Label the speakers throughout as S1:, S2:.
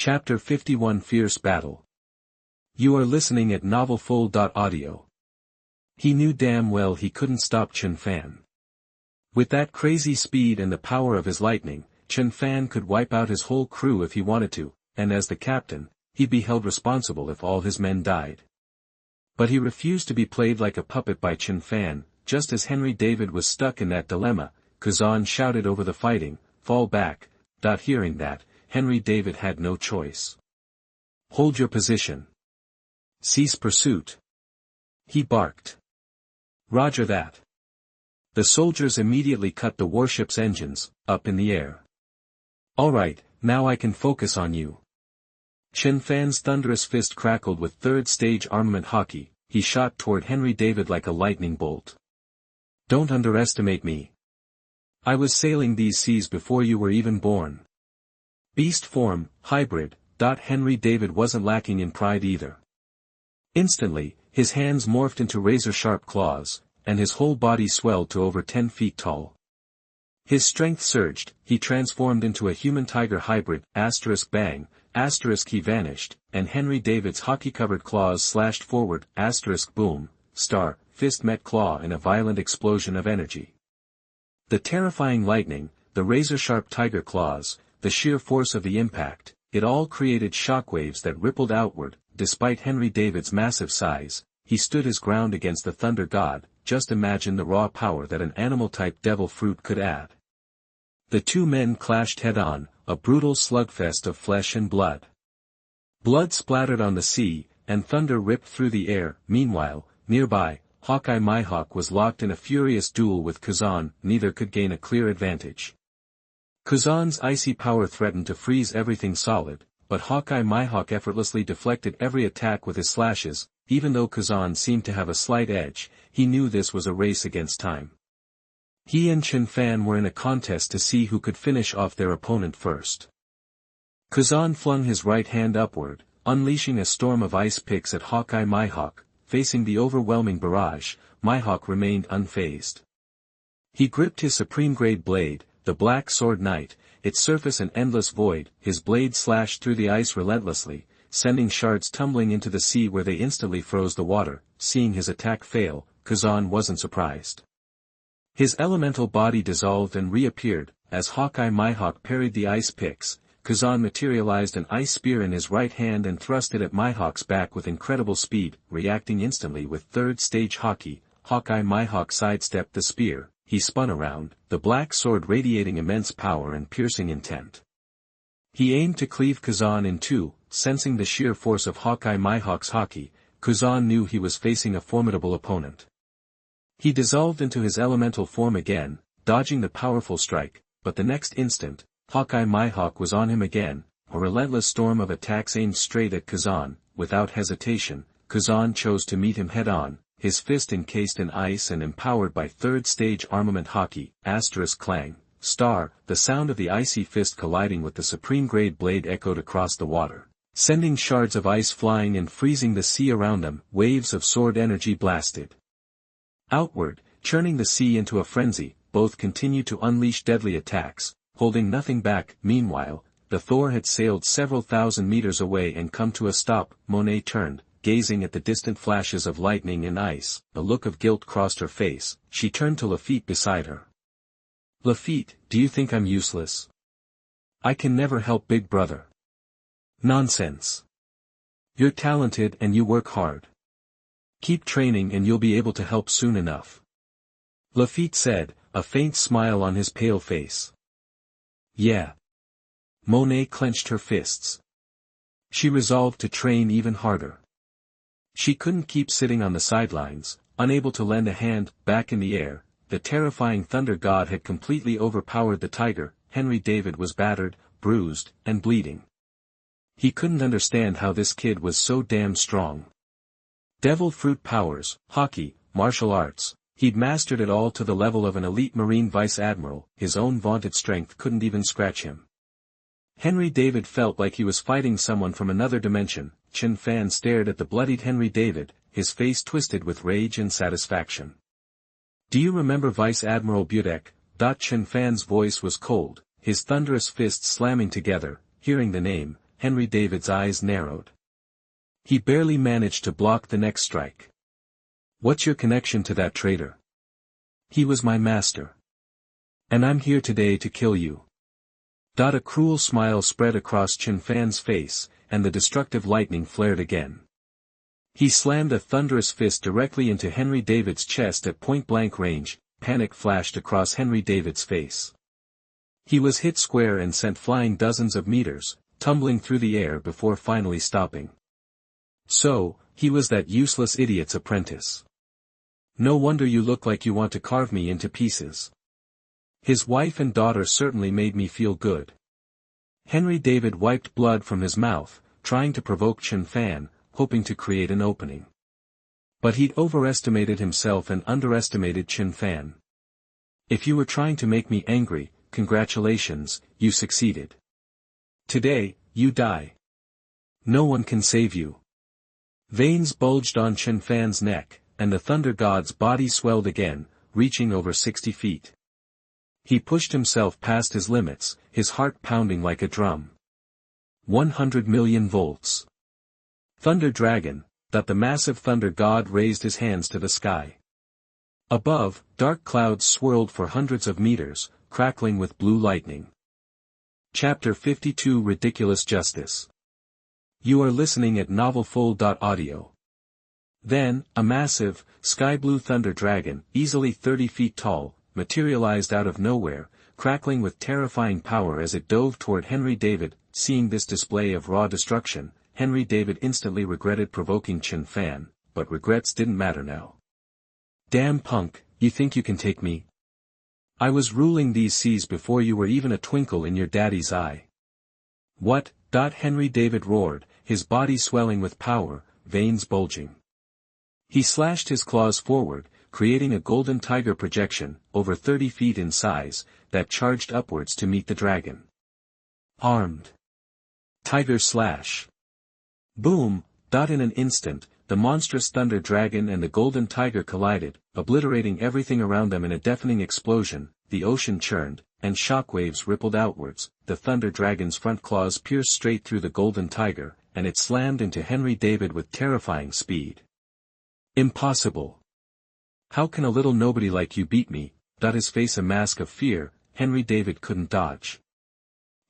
S1: Chapter 51 Fierce Battle. You are listening at novelfull.audio. He knew damn well he couldn't stop Chen Fan. With that crazy speed and the power of his lightning, Chen Fan could wipe out his whole crew if he wanted to, and as the captain, he'd be held responsible if all his men died. But he refused to be played like a puppet by Chen Fan. Just as Henry David was stuck in that dilemma, Kazan shouted over the fighting, "Fall back." Hearing that, Henry David had no choice. "Hold your position. Cease pursuit," he barked. "Roger that." The soldiers immediately cut the warship's engines, up in the air. "All right, now I can focus on you." Chen Fan's thunderous fist crackled with third-stage armament hockey. He shot toward Henry David like a lightning bolt. "Don't underestimate me. I was sailing these seas before you were even born." Beast form, hybrid. Henry David wasn't lacking in pride either. Instantly, his hands morphed into razor-sharp claws, and his whole body swelled to over 10 feet tall. His strength surged, he transformed into a human-tiger hybrid, bang, he vanished, and Henry David's hockey-covered claws slashed forward, boom, fist met claw in a violent explosion of energy. The terrifying lightning, the razor-sharp tiger claws, the sheer force of the impact, it all created shockwaves that rippled outward. Despite Henry David's massive size, he stood his ground against the Thunder God. Just imagine the raw power that an animal-type devil fruit could add. The two men clashed head-on, a brutal slugfest of flesh and blood. Blood splattered on the sea, and thunder ripped through the air. Meanwhile, nearby, Hawkeye Mihawk was locked in a furious duel with Kazan. Neither could gain a clear advantage. Kazan's icy power threatened to freeze everything solid, but Hawkeye Mihawk effortlessly deflected every attack with his slashes. Even though Kazan seemed to have a slight edge, he knew this was a race against time. He and Chen Fan were in a contest to see who could finish off their opponent first. Kazan flung his right hand upward, unleashing a storm of ice picks at Hawkeye Mihawk. Facing the overwhelming barrage, Mihawk remained unfazed. He gripped his supreme-grade blade, the Black Sword Knight, its surface an endless void. His blade slashed through the ice relentlessly, sending shards tumbling into the sea where they instantly froze the water. Seeing his attack fail, Kazan wasn't surprised. His elemental body dissolved and reappeared. As Hawkeye Mihawk parried the ice picks, Kazan materialized an ice spear in his right hand and thrust it at Mihawk's back with incredible speed. Reacting instantly with third-stage hockey, Hawkeye Mihawk sidestepped the spear. He spun around, the black sword radiating immense power and piercing intent. He aimed to cleave Kazan in two. Sensing the sheer force of Hawkeye Mihawk's hockey, Kazan knew he was facing a formidable opponent. He dissolved into his elemental form again, dodging the powerful strike, but the next instant, Hawkeye Mihawk was on him again, a relentless storm of attacks aimed straight at Kazan. Without hesitation, Kazan chose to meet him head-on, his fist encased in ice and empowered by third-stage armament hockey, clang, the sound of the icy fist colliding with the supreme-grade blade echoed across the water, sending shards of ice flying and freezing the sea around them. Waves of sword energy blasted outward, churning the sea into a frenzy. Both continued to unleash deadly attacks, holding nothing back. Meanwhile, the Thor had sailed several thousand meters away and come to a stop. Monet turned, gazing at the distant flashes of lightning and ice. A look of guilt crossed her face. She turned to Lafitte beside her. "Lafitte, do you think I'm useless? I can never help Big Brother." "Nonsense. You're talented and you work hard. Keep training and you'll be able to help soon enough," Lafitte said, a faint smile on his pale face. "Yeah." Monet clenched her fists. She resolved to train even harder. She couldn't keep sitting on the sidelines, unable to lend a hand. Back in the air, the terrifying Thunder God had completely overpowered the tiger. Henry David was battered, bruised, and bleeding. He couldn't understand how this kid was so damn strong. Devil fruit powers, hockey, martial arts, he'd mastered it all to the level of an elite Marine vice admiral. His own vaunted strength couldn't even scratch him. Henry David felt like he was fighting someone from another dimension. Chen Fan stared at the bloodied Henry David, his face twisted with rage and satisfaction. "Do you remember Vice Admiral Budek?" Chen Fan's voice was cold, his thunderous fists slamming together. Hearing the name, Henry David's eyes narrowed. He barely managed to block the next strike. What's your connection to that traitor? He was my master. And I'm here today to kill you. A cruel smile spread across Chen Fan's face, and the destructive lightning flared again. He slammed a thunderous fist directly into Henry David's chest at point-blank range. Panic flashed across Henry David's face. He was hit square and sent flying dozens of meters, tumbling through the air before finally stopping. So, he was that useless idiot's apprentice. No wonder you look like you want to carve me into pieces. His wife and daughter certainly made me feel good. Henry David wiped blood from his mouth, trying to provoke Chen Fan, hoping to create an opening. But he'd overestimated himself and underestimated Chen Fan. If you were trying to make me angry, congratulations, you succeeded. Today, you die. No one can save you. Veins bulged on Chen Fan's neck, and the Thunder God's body swelled again, reaching over 60 feet. He pushed himself past his limits, his heart pounding like a drum. 100 million volts. Thunder Dragon, the massive Thunder God raised his hands to the sky. Above, dark clouds swirled for hundreds of meters, crackling with blue lightning. Chapter 52 Ridiculous Justice. You are listening at novelfull.audio. Then, a massive, sky-blue Thunder Dragon, easily 30 feet tall, materialized out of nowhere, crackling with terrifying power as it dove toward Henry David. Seeing this display of raw destruction, Henry David instantly regretted provoking Chen Fan, but regrets didn't matter now. Damn punk, you think you can take me? I was ruling these seas before you were even a twinkle in your daddy's eye. What? Henry David roared, his body swelling with power, veins bulging. He slashed his claws forward, creating a golden tiger projection, over 30 feet in size, that charged upwards to meet the dragon. Armed. Tiger slash. Boom! In an instant, the monstrous Thunder Dragon and the Golden Tiger collided, obliterating everything around them in a deafening explosion. The ocean churned, and shockwaves rippled outwards. The Thunder Dragon's front claws pierced straight through the Golden Tiger, and it slammed into Henry David with terrifying speed. Impossible! How can a little nobody like you beat me? His face a mask of fear. Henry David couldn't dodge.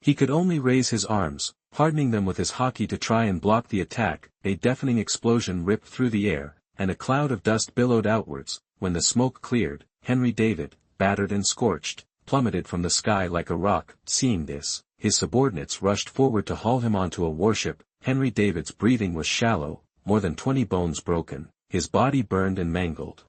S1: He could only raise his arms, hardening them with his hockey to try and block the attack. A deafening explosion ripped through the air, and a cloud of dust billowed outwards. When the smoke cleared, Henry David, battered and scorched, plummeted from the sky like a rock. Seeing this, his subordinates rushed forward to haul him onto a warship. Henry David's breathing was shallow, more than 20 bones broken, his body burned and mangled.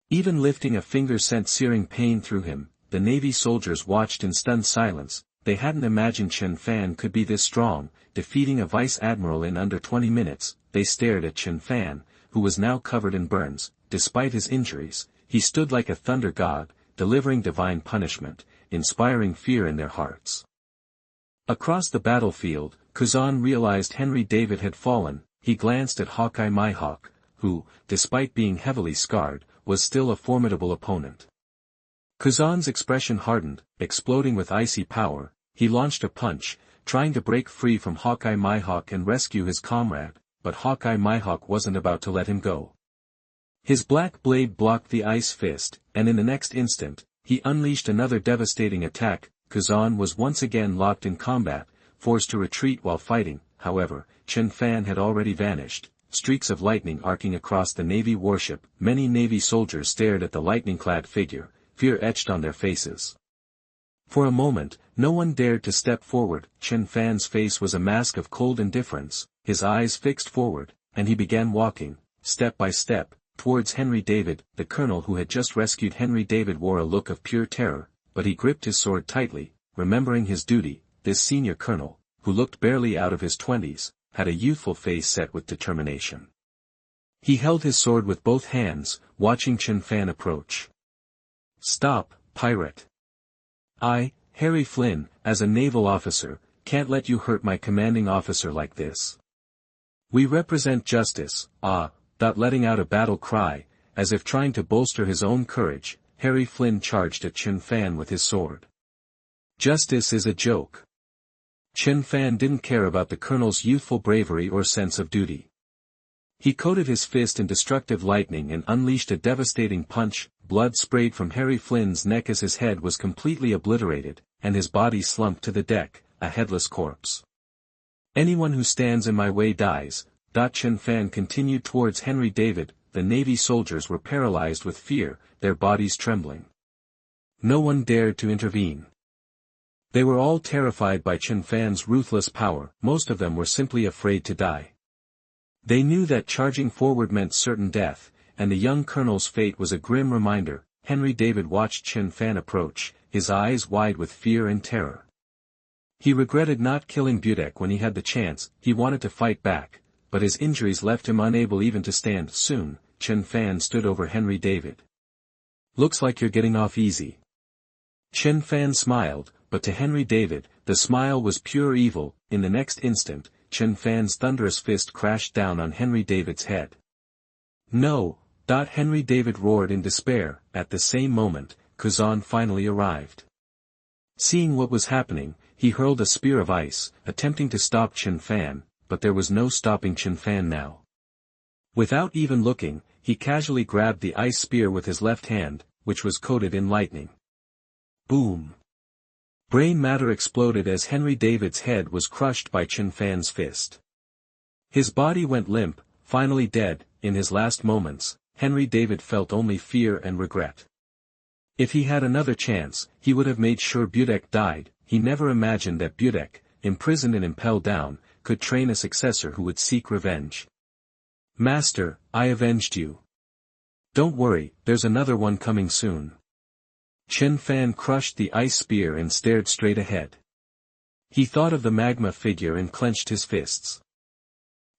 S1: Even lifting a finger sent searing pain through him. The Navy soldiers watched in stunned silence. They hadn't imagined Chen Fan could be this strong, defeating a vice admiral in under 20 minutes. They stared at Chen Fan, who was now covered in burns. Despite his injuries, he stood like a thunder god, delivering divine punishment, inspiring fear in their hearts. Across the battlefield, Kazan realized Henry David had fallen. He glanced at Hawkeye Mihawk, who, despite being heavily scarred, was still a formidable opponent. Kazan's expression hardened, exploding with icy power. He launched a punch, trying to break free from Hawkeye Mihawk and rescue his comrade, but Hawkeye Mihawk wasn't about to let him go. His black blade blocked the ice fist, and in the next instant, he unleashed another devastating attack. Kazan was once again locked in combat, forced to retreat while fighting. However, Chen Fan had already vanished, streaks of lightning arcing across the Navy warship. Many Navy soldiers stared at the lightning-clad figure, fear etched on their faces. For a moment, no one dared to step forward. Chen Fan's face was a mask of cold indifference, his eyes fixed forward, and he began walking, step by step, towards Henry David. The colonel who had just rescued Henry David wore a look of pure terror, but he gripped his sword tightly, remembering his duty. This senior colonel, who looked barely out of his 20s, had a youthful face set with determination. He held his sword with both hands, watching Chen Fan approach. Stop, pirate. I, Harry Flynn, as a naval officer, can't let you hurt my commanding officer like this. We represent justice. Letting out a battle cry, as if trying to bolster his own courage, Harry Flynn charged at Chen Fan with his sword. Justice is a joke. Chen Fan didn't care about the colonel's youthful bravery or sense of duty. He coated his fist in destructive lightning and unleashed a devastating punch. Blood sprayed from Harry Flynn's neck as his head was completely obliterated, and his body slumped to the deck, a headless corpse. Anyone who stands in my way dies. Chen Fan continued towards Henry David. The Navy soldiers were paralyzed with fear, their bodies trembling. No one dared to intervene. They were all terrified by Chen Fan's ruthless power. Most of them were simply afraid to die. They knew that charging forward meant certain death, and the young colonel's fate was a grim reminder. Henry David watched Chen Fan approach, his eyes wide with fear and terror. He regretted not killing Budek when he had the chance. He wanted to fight back, but his injuries left him unable even to stand. Soon, Chen Fan stood over Henry David. "Looks like you're getting off easy." Chen Fan smiled, but to Henry David, the smile was pure evil. In the next instant, Chen Fan's thunderous fist crashed down on Henry David's head. "No!" Henry David roared in despair. At the same moment, Kazan finally arrived. Seeing what was happening, he hurled a spear of ice, attempting to stop Chen Fan, but there was no stopping Chen Fan now. Without even looking, he casually grabbed the ice spear with his left hand, which was coated in lightning. Boom! Brain matter exploded as Henry David's head was crushed by Chen Fan's fist. His body went limp, finally dead. In his last moments, Henry David felt only fear and regret. If he had another chance, he would have made sure Budek died. He never imagined that Budek, imprisoned in Impel Down, could train a successor who would seek revenge. "Master, I avenged you. Don't worry, there's another one coming soon." Chen Fan crushed the ice spear and stared straight ahead. He thought of the magma figure and clenched his fists.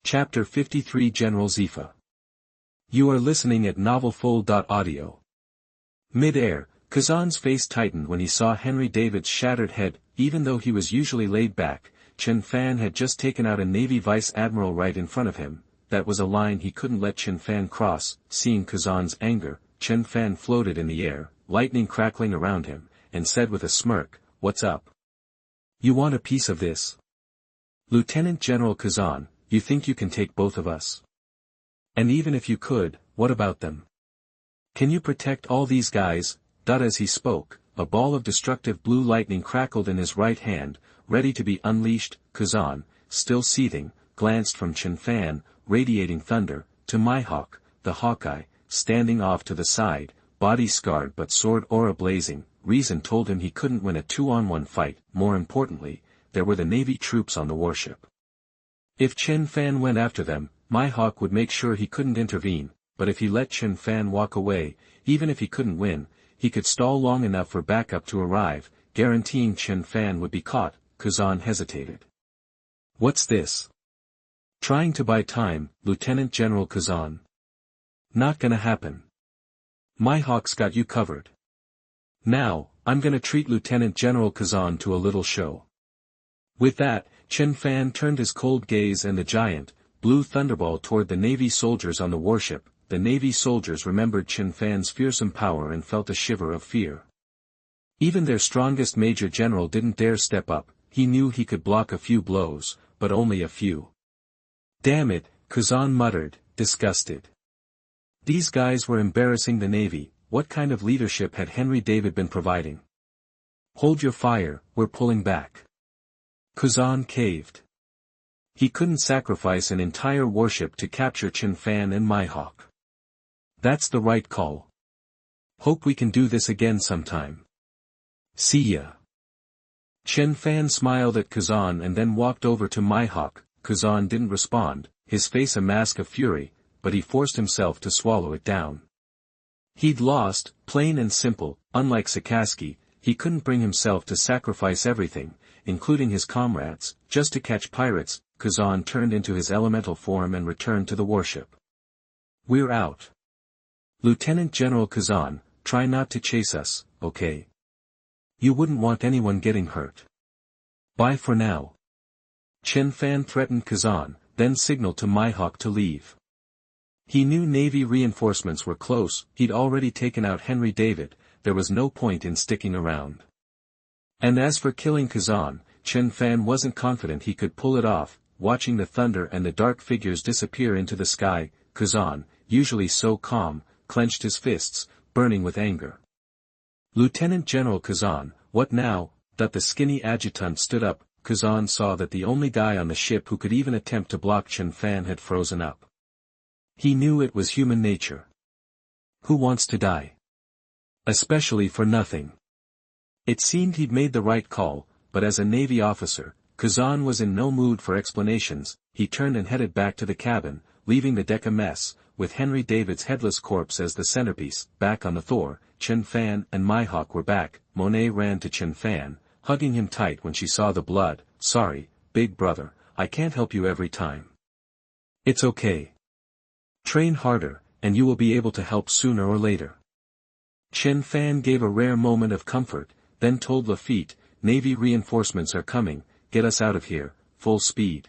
S1: Chapter 53 General Zefa. You are listening at novelfull.audio. Mid-air, Kazan's face tightened when he saw Henry David's shattered head. Even though he was usually laid back, Chen Fan had just taken out a Navy Vice Admiral right in front of him. That was a line he couldn't let Chen Fan cross. Seeing Kazan's anger, Chen Fan floated in the air, lightning crackling around him, and said with a smirk, "What's up? You want a piece of this? Lieutenant General Kazan, you think you can take both of us? And even if you could, what about them? Can you protect all these guys?" As he spoke, a ball of destructive blue lightning crackled in his right hand, ready to be unleashed. Kazan, still seething, glanced from Chen Fan, radiating thunder, to Mihawk, the Hawkeye, standing off to the side, body scarred but sword aura blazing. Reason told him he couldn't win a 2-on-1 fight. More importantly, there were the Navy troops on the warship. If Chen Fan went after them, Mihawk would make sure he couldn't intervene, but if he let Chen Fan walk away, even if he couldn't win, he could stall long enough for backup to arrive, guaranteeing Chen Fan would be caught. Kazan hesitated. "What's this? Trying to buy time, Lieutenant General Kazan? Not gonna happen. Mihawk's got you covered. Now, I'm gonna treat Lieutenant General Kazan to a little show." With that, Chen Fan turned his cold gaze and the giant, blue thunderball toward the Navy soldiers on the warship. The Navy soldiers remembered Chen Fan's fearsome power and felt a shiver of fear. Even their strongest major general didn't dare step up. He knew he could block a few blows, but only a few. "Damn it," Kazan muttered, disgusted. These guys were embarrassing the Navy. What kind of leadership had Henry David been providing? "Hold your fire, we're pulling back." Kazan caved. He couldn't sacrifice an entire warship to capture Chen Fan and Mihawk. "That's the right call. Hope we can do this again sometime. See ya." Chen Fan smiled at Kazan and then walked over to Mihawk. Kazan didn't respond, his face a mask of fury, but he forced himself to swallow it down. He'd lost, plain and simple. Unlike Sakaski, he couldn't bring himself to sacrifice everything, including his comrades, just to catch pirates. Kazan turned into his elemental form and returned to the warship. "We're out. Lieutenant General Kazan, try not to chase us, okay? You wouldn't want anyone getting hurt. Bye for now." Chen Fan threatened Kazan, then signaled to Mihawk to leave. He knew Navy reinforcements were close. He'd already taken out Henry David. There was no point in sticking around. And as for killing Kazan, Chen Fan wasn't confident he could pull it off. Watching the thunder and the dark figures disappear into the sky, Kazan, usually so calm, clenched his fists, burning with anger. Lieutenant General Kazan, what now? That the skinny adjutant stood up. Kazan saw that the only guy on the ship who could even attempt to block Chen Fan had frozen up. He knew it was human nature. Who wants to die? Especially for nothing. It seemed he'd made the right call, but as a Navy officer, Kazan was in no mood for explanations. He turned and headed back to the cabin, leaving the deck a mess, with Henry David's headless corpse as the centerpiece. Back on the Thor, Chen Fan and Mihawk were back. Monet ran to Chen Fan, hugging him tight when she saw the blood. Sorry, big brother, I can't help you every time. It's okay. Train harder, and you will be able to help sooner or later. Chen Fan gave a rare moment of comfort, then told Lafitte, Navy reinforcements are coming, get us out of here, full speed.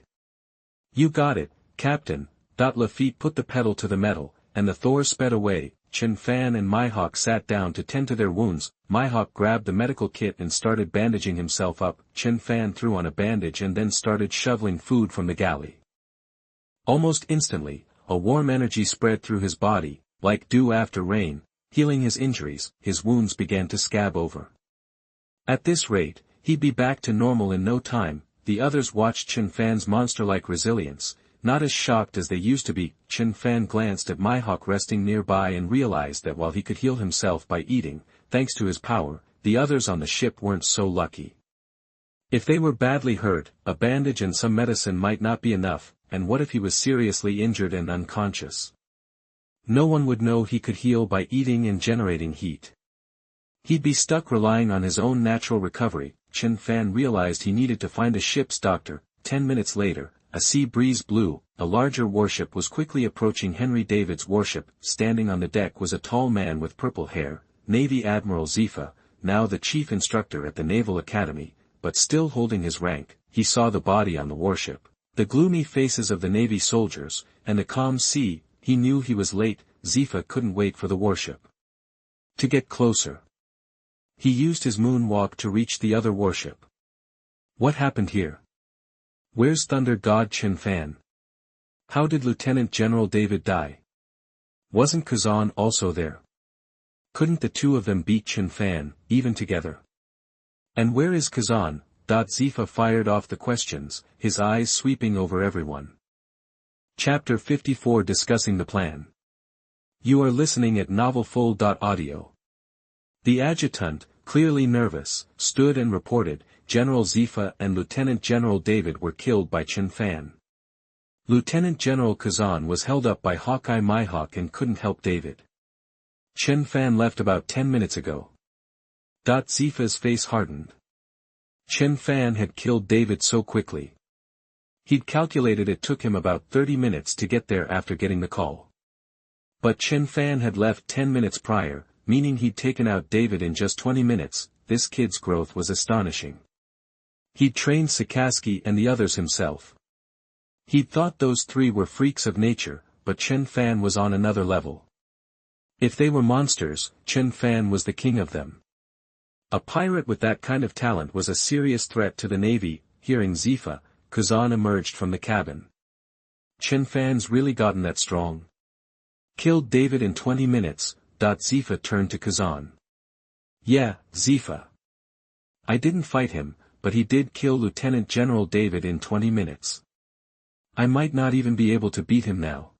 S1: You got it, Captain. Lafitte put the pedal to the metal, and the Thor sped away. Chen Fan and Mihawk sat down to tend to their wounds. Mihawk grabbed the medical kit and started bandaging himself up. Chen Fan threw on a bandage and then started shoveling food from the galley. Almost instantly, a warm energy spread through his body, like dew after rain, healing his injuries. His wounds began to scab over. At this rate, he'd be back to normal in no time. The others watched Chen Fan's monster-like resilience, not as shocked as they used to be. Chen Fan glanced at Mihawk resting nearby and realized that while he could heal himself by eating, thanks to his power, the others on the ship weren't so lucky. If they were badly hurt, a bandage and some medicine might not be enough, and what if he was seriously injured and unconscious? No one would know he could heal by eating and generating heat. He'd be stuck relying on his own natural recovery. Chen Fan realized he needed to find a ship's doctor. 10 minutes later, a sea breeze blew. A larger warship was quickly approaching Henry David's warship. Standing on the deck was a tall man with purple hair, Navy Admiral Zefa, now the chief instructor at the Naval Academy, but still holding his rank. He saw the body on the warship, the gloomy faces of the Navy soldiers, and the calm sea. He knew he was late. Zefa couldn't wait for the warship to get closer. He used his moonwalk to reach the other warship. What happened here? Where's Thunder God Chen Fan? How did Lieutenant General David die? Wasn't Kazan also there? Couldn't the two of them beat Chen Fan, even together? And where is Kazan? Zefa fired off the questions, his eyes sweeping over everyone. Chapter 54 Discussing the Plan. You are listening at novelfull.audio. The adjutant, clearly nervous, stood and reported, General Zefa and Lieutenant General David were killed by Chen Fan. Lieutenant General Kazan was held up by Hawkeye Mihawk and couldn't help David. Chen Fan left about 10 minutes ago. Zefa's face hardened. Chen Fan had killed David so quickly. He'd calculated it took him about 30 minutes to get there after getting the call. But Chen Fan had left 10 minutes prior, meaning he'd taken out David in just 20 minutes. This kid's growth was astonishing. He'd trained Sikorsky and the others himself. He'd thought those three were freaks of nature, but Chen Fan was on another level. If they were monsters, Chen Fan was the king of them. A pirate with that kind of talent was a serious threat to the Navy. Hearing Zefa, Kazan emerged from the cabin. Chen Fan's really gotten that strong. Killed David in 20 minutes. Zefa turned to Kazan. Yeah, Zefa. I didn't fight him, but he did kill Lieutenant General David in 20 minutes. I might not even be able to beat him now.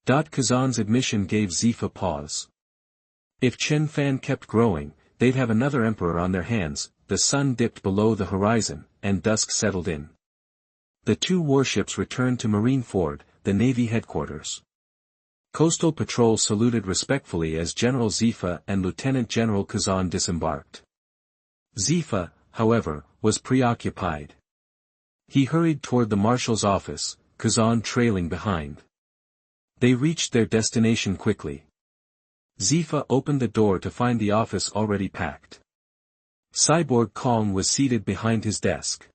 S1: Kazan's admission gave Zefa pause. If Chen Fan kept growing, they'd have another emperor on their hands. The sun dipped below the horizon, and dusk settled in. The two warships returned to Marineford, the Navy headquarters. Coastal Patrol saluted respectfully as General Zefa and Lieutenant General Kazan disembarked. Zefa, however, was preoccupied. He hurried toward the marshal's office, Kazan trailing behind. They reached their destination quickly. Zefa opened the door to find the office already packed. Cyborg Kong was seated behind his desk.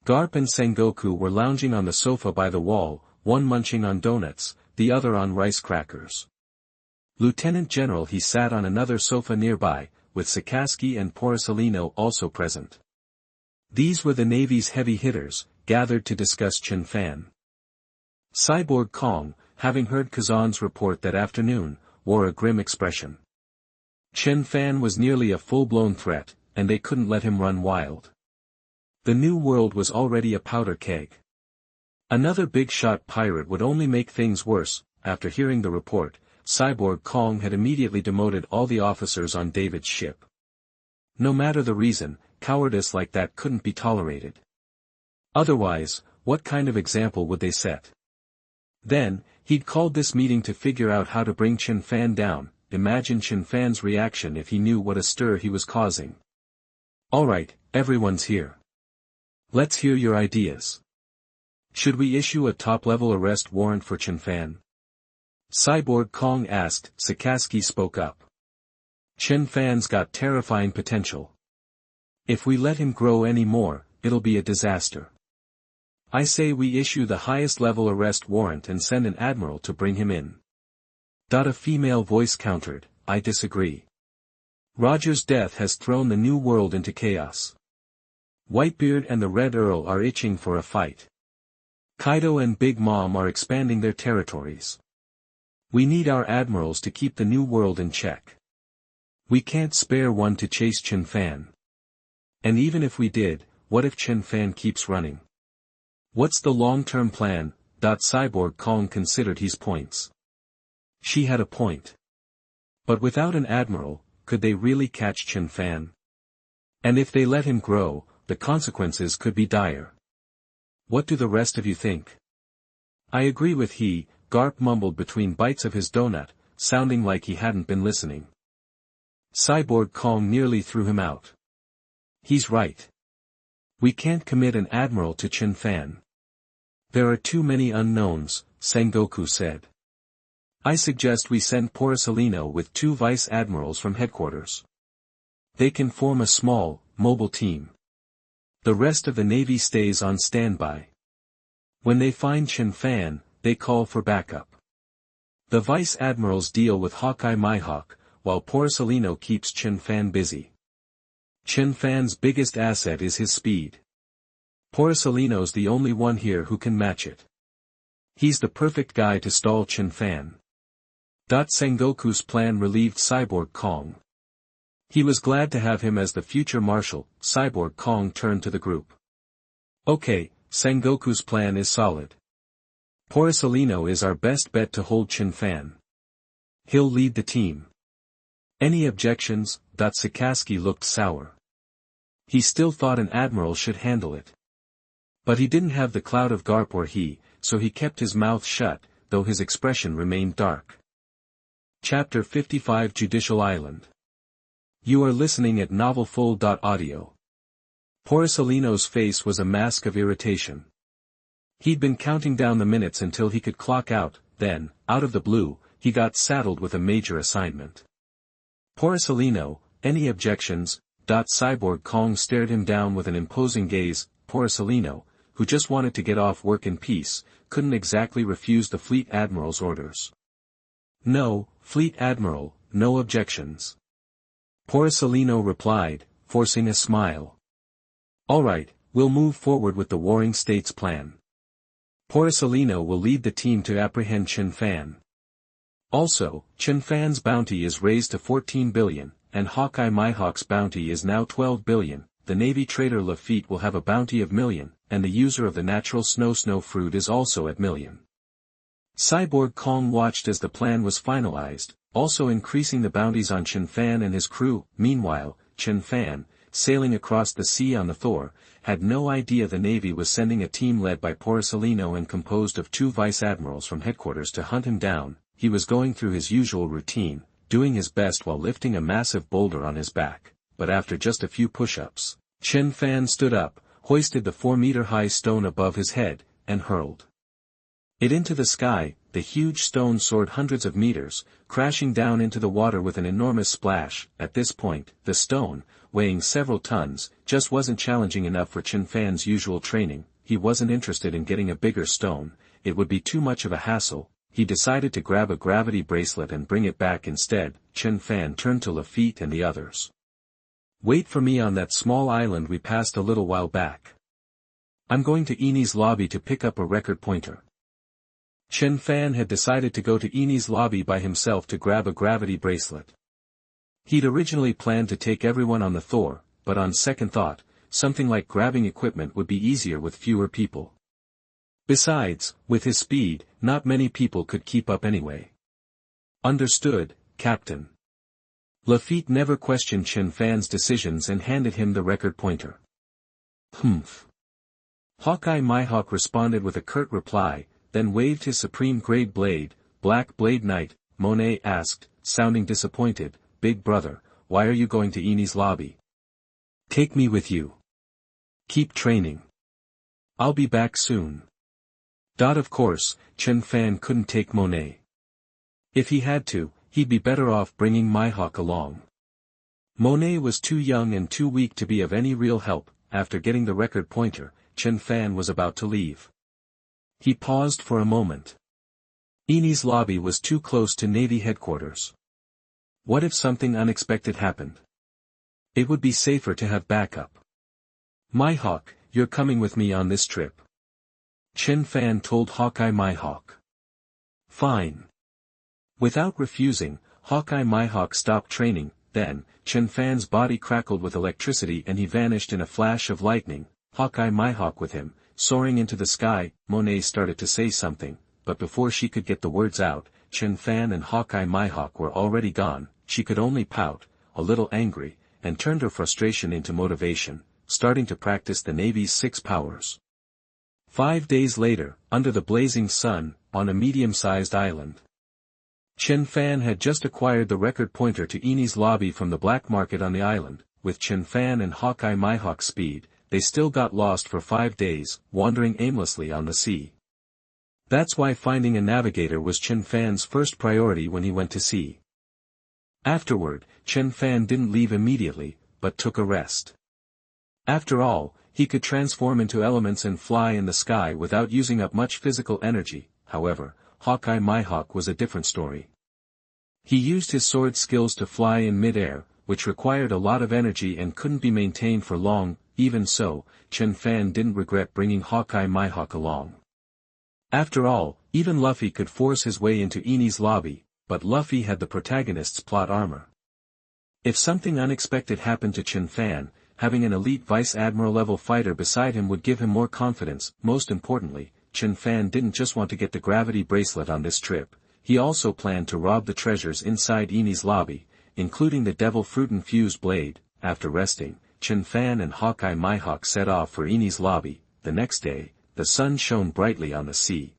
S1: Garp and Sengoku were lounging on the sofa by the wall, one munching on donuts, the other on rice crackers. Lieutenant General he sat on another sofa nearby, with Sikorsky and Porcellino also present. These were the Navy's heavy hitters, gathered to discuss Chen Fan. Cyborg Kong, having heard Kazan's report that afternoon, wore a grim expression. Chen Fan was nearly a full-blown threat, and they couldn't let him run wild. The new world was already a powder keg. Another big-shot pirate would only make things worse. After hearing the report, Cyborg Kong had immediately demoted all the officers on David's ship. No matter the reason, cowardice like that couldn't be tolerated. Otherwise, what kind of example would they set? Then, he'd called this meeting to figure out how to bring Chen Fan down. Imagine Chen Fan's reaction if he knew what a stir he was causing. Alright, everyone's here. Let's hear your ideas. Should we issue a top-level arrest warrant for Chen Fan? Cyborg Kong asked. Sakaski spoke up. Chen Fan's got terrifying potential. If we let him grow any more, it'll be a disaster. I say we issue the highest-level arrest warrant and send an admiral to bring him in. A female voice countered, I disagree. Roger's death has thrown the new world into chaos. Whitebeard and the Red Earl are itching for a fight. Kaido and Big Mom are expanding their territories. We need our admirals to keep the new world in check. We can't spare one to chase Chen Fan. And even if we did, what if Chen Fan keeps running? What's the long-term plan? Cyborg Kong considered his points. She had a point. But without an admiral, could they really catch Chen Fan? And if they let him grow, the consequences could be dire. What do the rest of you think? I agree with he, Garp mumbled between bites of his donut, sounding like he hadn't been listening. Cyborg Kong nearly threw him out. He's right. We can't commit an admiral to Chen Fan. There are too many unknowns, Sengoku said. I suggest we send Porcellino with 2 vice admirals from headquarters. They can form a small, mobile team. The rest of the Navy stays on standby. When they find Chen Fan, they call for backup. The vice admirals deal with Hawkeye Mihawk, while Porcellino keeps Chen Fan busy. Chen Fan's biggest asset is his speed. Porcellino's the only one here who can match it. He's the perfect guy to stall Chen Fan. Sengoku's plan relieved Cyborg Kong. He was glad to have him as the future marshal. Cyborg Kong turned to the group. Okay, Sengoku's plan is solid. Porcellino is our best bet to hold Chen Fan. He'll lead the team. Any objections? Sakaski looked sour. He still thought an admiral should handle it. But he didn't have the clout of Garp or he, so he kept his mouth shut, though his expression remained dark. Chapter 55 Judicial Island. You are listening at novelfull.audio. Porcellino's face was a mask of irritation. He'd been counting down the minutes until he could clock out, then, out of the blue, he got saddled with a major assignment. Porcellino, any objections? Cyborg Kong stared him down with an imposing gaze. Porcellino, who just wanted to get off work in peace, couldn't exactly refuse the Fleet Admiral's orders. No, Fleet Admiral, no objections. Porcellino replied, forcing a smile. Alright, we'll move forward with the Warring States plan. Porcellino will lead the team to apprehend Chen Fan. Also, Chen Fan's bounty is raised to 14 billion, and Hawkeye Mihawk's bounty is now 12 billion, the Navy trader Lafitte will have a bounty of million, and the user of the natural snow fruit is also at million. Cyborg Kong watched as the plan was finalized, also increasing the bounties on Chen Fan and his crew. Meanwhile, Chen Fan, sailing across the sea on the Thor, had no idea the Navy was sending a team led by Porcellino and composed of 2 vice admirals from headquarters to hunt him down. He was going through his usual routine, doing his best while lifting a massive boulder on his back, but after just a few push-ups, Chen Fan stood up, hoisted the 4-meter-high stone above his head, and hurled it into the sky. The huge stone soared hundreds of meters, crashing down into the water with an enormous splash. At this point, the stone, weighing several tons, just wasn't challenging enough for Chen Fan's usual training. He wasn't interested in getting a bigger stone, it would be too much of a hassle. He decided to grab a gravity bracelet and bring it back instead. Chen Fan turned to Lafitte and the others. Wait for me on that small island we passed a little while back. I'm going to Eni's lobby to pick up a record pointer. Chen Fan had decided to go to Eni's lobby by himself to grab a gravity bracelet. He'd originally planned to take everyone on the Thor, but on second thought, something like grabbing equipment would be easier with fewer people. Besides, with his speed, not many people could keep up anyway. Understood, Captain. Lafitte never questioned Chen Fan's decisions and handed him the record pointer. Humph. Hawkeye Mihawk responded with a curt reply, then waved his supreme-grade blade. Black Blade Knight, Monet asked, sounding disappointed, Big brother, why are you going to Eni's lobby? Take me with you. Keep training. I'll be back soon. Of course, Chen Fan couldn't take Monet. If he had to, he'd be better off bringing Mihawk along. Monet was too young and too weak to be of any real help. After getting the record pointer, Chen Fan was about to leave. He paused for a moment. Eni's lobby was too close to Navy headquarters. What if something unexpected happened? It would be safer to have backup. Mihawk, you're coming with me on this trip. Chen Fan told Hawkeye Mihawk. Fine. Without refusing, Hawkeye Mihawk stopped training. Then, Chen Fan's body crackled with electricity and he vanished in a flash of lightning. Hawkeye Mihawk with him, soaring into the sky. Monet started to say something, but before she could get the words out, Chen Fan and Hawkeye Mihawk were already gone. She could only pout, a little angry, and turned her frustration into motivation, starting to practice the Navy's 6 powers. 5 days later, under the blazing sun, on a medium-sized island. Chen Fan had just acquired the record pointer to Eni's lobby from the black market on the island. With Chen Fan and Hawkeye Mihawk's speed, they still got lost for 5 days, wandering aimlessly on the sea. That's why finding a navigator was Chen Fan's first priority when he went to sea. Afterward, Chen Fan didn't leave immediately, but took a rest. After all, he could transform into elements and fly in the sky without using up much physical energy. However, Hawkeye Mihawk was a different story. He used his sword skills to fly in mid-air, which required a lot of energy and couldn't be maintained for long. Even so, Chen Fan didn't regret bringing Hawkeye Mihawk along. After all, even Luffy could force his way into Eni's lobby, but Luffy had the protagonist's plot armor. If something unexpected happened to Chen Fan, having an elite Vice Admiral level fighter beside him would give him more confidence. Most importantly, Chen Fan didn't just want to get the gravity bracelet on this trip, he also planned to rob the treasures inside Eni's lobby, including the Devil Fruit-infused blade. After resting, Chen Fan and Hawkeye Mihawk set off for Eni's lobby. The next day, the sun shone brightly on the sea.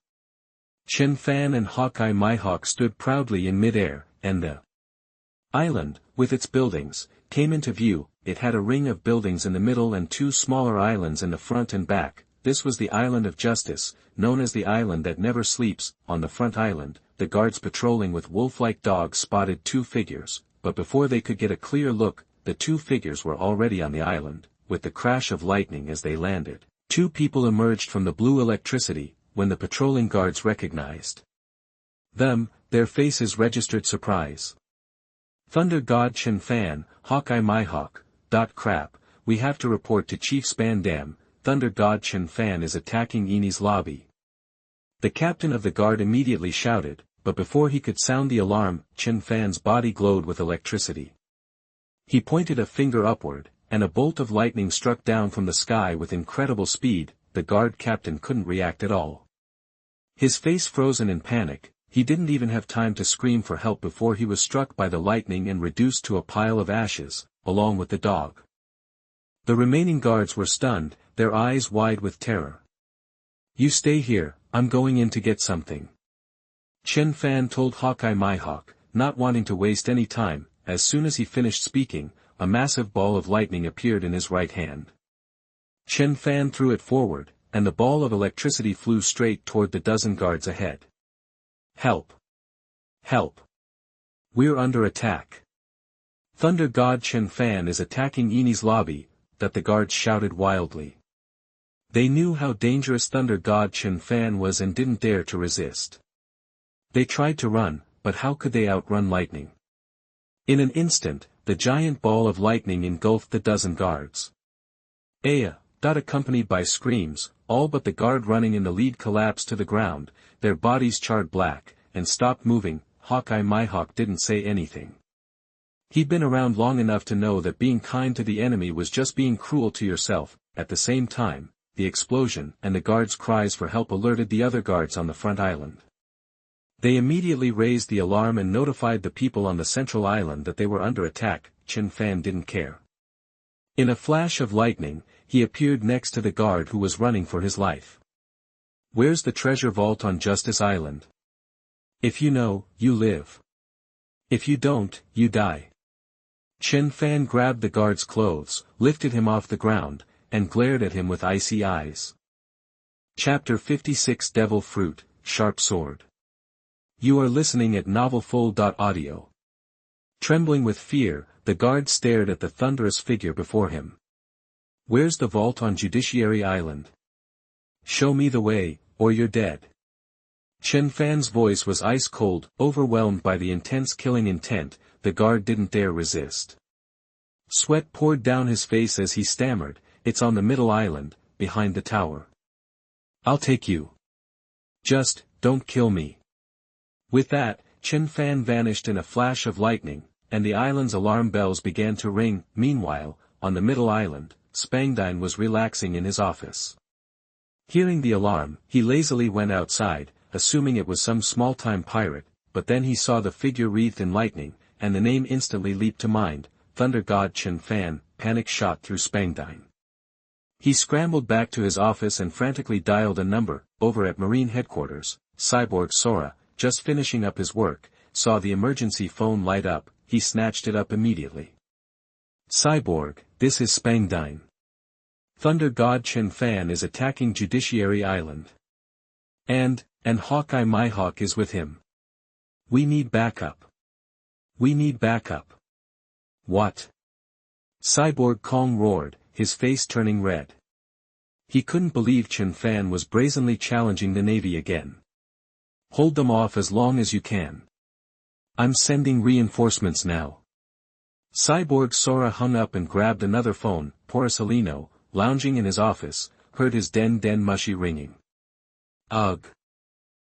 S1: Chen Fan and Hawkeye Mihawk stood proudly in mid-air, and the island, with its buildings, came into view. It had a ring of buildings in the middle and 2 smaller islands in the front and back. This was the Island of Justice, known as the island that never sleeps. On the front island, the guards patrolling with wolf-like dogs spotted 2 figures, but before they could get a clear look, the 2 figures were already on the island. With the crash of lightning as they landed, 2 people emerged from the blue electricity. When the patrolling guards recognized them, their faces registered surprise. Thunder God Chen Fan, Hawkeye Mihawk. Crap, we have to report to Chief Spandam. Thunder God Chen Fan is attacking Eni's lobby. The captain of the guard immediately shouted, but before he could sound the alarm, Chen Fan's body glowed with electricity. He pointed a finger upward, and a bolt of lightning struck down from the sky with incredible speed. The guard captain couldn't react at all. His face frozen in panic. He didn't even have time to scream for help before he was struck by the lightning and reduced to a pile of ashes, along with the dog. The remaining guards were stunned, their eyes wide with terror. You stay here, I'm going in to get something. Chen Fan told Hawkeye Mihawk, not wanting to waste any time. As soon as he finished speaking, a massive ball of lightning appeared in his right hand. Chen Fan threw it forward, and the ball of electricity flew straight toward the dozen guards ahead. Help! Help! We're under attack! Thunder God Chen Fan is attacking Eni's lobby, that the guards shouted wildly. They knew how dangerous Thunder God Chen Fan was and didn't dare to resist. They tried to run, but how could they outrun lightning? In an instant, the giant ball of lightning engulfed the dozen guards. Aya, accompanied by screams, all but the guard running in the lead collapsed to the ground, their bodies charred black, and stopped moving. Hawkeye Myhawk didn't say anything. He'd been around long enough to know that being kind to the enemy was just being cruel to yourself. At the same time, the explosion and the guards' cries for help alerted the other guards on the front island. They immediately raised the alarm and notified the people on the central island that they were under attack. Chen Fan didn't care. In a flash of lightning, he appeared next to the guard who was running for his life. "Where's the treasure vault on Justice Island? If you know, you live. If you don't, you die." Chen Fan grabbed the guard's clothes, lifted him off the ground, and glared at him with icy eyes. Chapter 56 Devil Fruit, Sharp Sword. You are listening at novelfull.audio. Trembling with fear, the guard stared at the thunderous figure before him. "Where's the vault on Judiciary Island? Show me the way, or you're dead." Chen Fan's voice was ice-cold, overwhelmed by the intense killing intent. The guard didn't dare resist. Sweat poured down his face as he stammered, "It's on the middle island, behind the tower. I'll take you. Just, don't kill me." With that, Chen Fan vanished in a flash of lightning, and the island's alarm bells began to ring. Meanwhile, on the middle island, Spangdine was relaxing in his office. Hearing the alarm, he lazily went outside, assuming it was some small-time pirate, but then he saw the figure wreathed in lightning, and the name instantly leaped to mind, Thunder God Chen Fan. Panic shot through Spangdine. He scrambled back to his office and frantically dialed a number. Over at Marine Headquarters, Cyborg Sora, just finishing up his work, saw the emergency phone light up. He snatched it up immediately. "Cyborg, this is Spangdine. Thunder God Chen Fan is attacking Judiciary Island. And Hawkeye Myhawk is with him. We need backup. We need backup." "What?" Cyborg Kong roared, his face turning red. He couldn't believe Chen Fan was brazenly challenging the Navy again. "Hold them off as long as you can. I'm sending reinforcements now." Cyborg Sora hung up and grabbed another phone. Porcelino, lounging in his office, heard his den mushy ringing. "Ugh."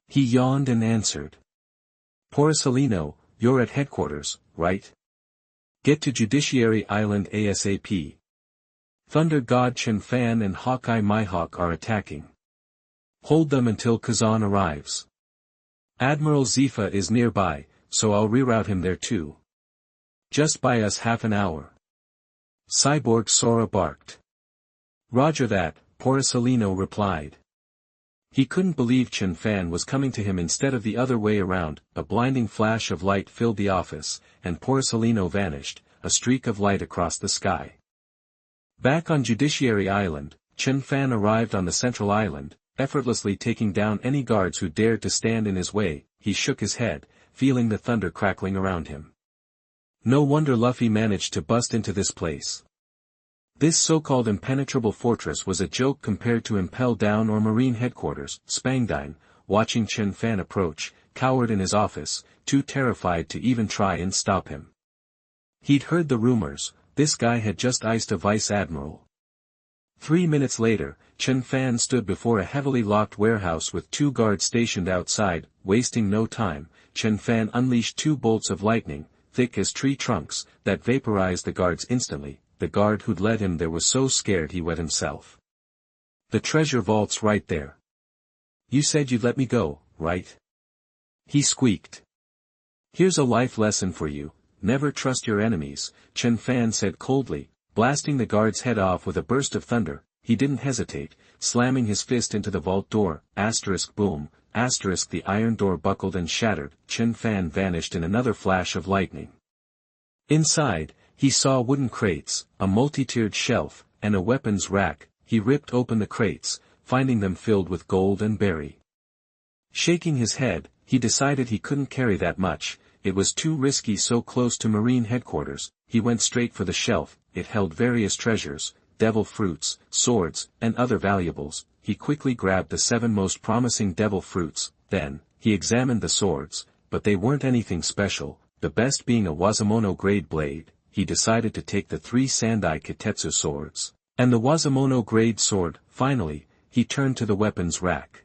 S1: He yawned and answered. "Porcelino, you're at headquarters, right? Get to Judiciary Island ASAP. Thunder God Chen Fan and Hawkeye Myhawk are attacking. Hold them until Kazan arrives. Admiral Zefa is nearby, so I'll reroute him there too. Just buy us half an hour." Cyborg Sora barked. "Roger that," Porcelino replied. He couldn't believe Chen Fan was coming to him instead of the other way around. A blinding flash of light filled the office, and Porcelino vanished, a streak of light across the sky. Back on Judiciary Island, Chen Fan arrived on the central island, effortlessly taking down any guards who dared to stand in his way. He shook his head, feeling the thunder crackling around him. No wonder Luffy managed to bust into this place. This so-called impenetrable fortress was a joke compared to Impel Down or Marine Headquarters. Spangdine, watching Chen Fan approach, cowered in his office, too terrified to even try and stop him. He'd heard the rumors. This guy had just iced a vice admiral. 3 minutes later, Chen Fan stood before a heavily locked warehouse with 2 guards stationed outside. Wasting no time, Chen Fan unleashed 2 bolts of lightning, thick as tree trunks, that vaporized the guards instantly. The guard who'd led him there was so scared he wet himself. "The treasure vault's right there. You said you'd let me go, right?" he squeaked. "Here's a life lesson for you, never trust your enemies," Chen Fan said coldly, blasting the guard's head off with a burst of thunder. He didn't hesitate, slamming his fist into the vault door. Boom, the iron door buckled and shattered. Chen Fan vanished in another flash of lightning. Inside, he saw wooden crates, a multi-tiered shelf, and a weapons rack. He ripped open the crates, finding them filled with gold and berry. Shaking his head, he decided he couldn't carry that much. It was too risky so close to Marine Headquarters. He went straight for the shelf. It held various treasures, devil fruits, swords, and other valuables. He quickly grabbed the 7 most promising devil fruits. Then, he examined the swords, but they weren't anything special, the best being a Wazamono grade blade. he decided to take the 3 Sandai Kitetsu swords, and the Wazamono grade sword. Finally, he turned to the weapons rack.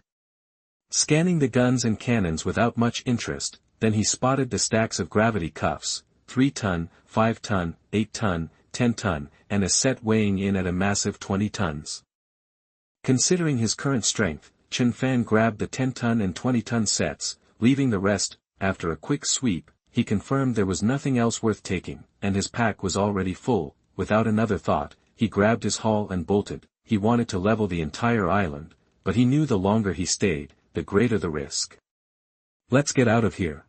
S1: Scanning the guns and cannons without much interest, then he spotted the stacks of gravity cuffs, 3-ton, 5-ton, 8-ton, 10-ton, and a set weighing in at a massive 20 tons. Considering his current strength, Chen Fan grabbed the 10-ton and 20-ton sets, leaving the rest. After a quick sweep, he confirmed there was nothing else worth taking, and his pack was already full. Without another thought, he grabbed his haul and bolted. He wanted to level the entire island, but he knew the longer he stayed, the greater the risk. Let's get out of here.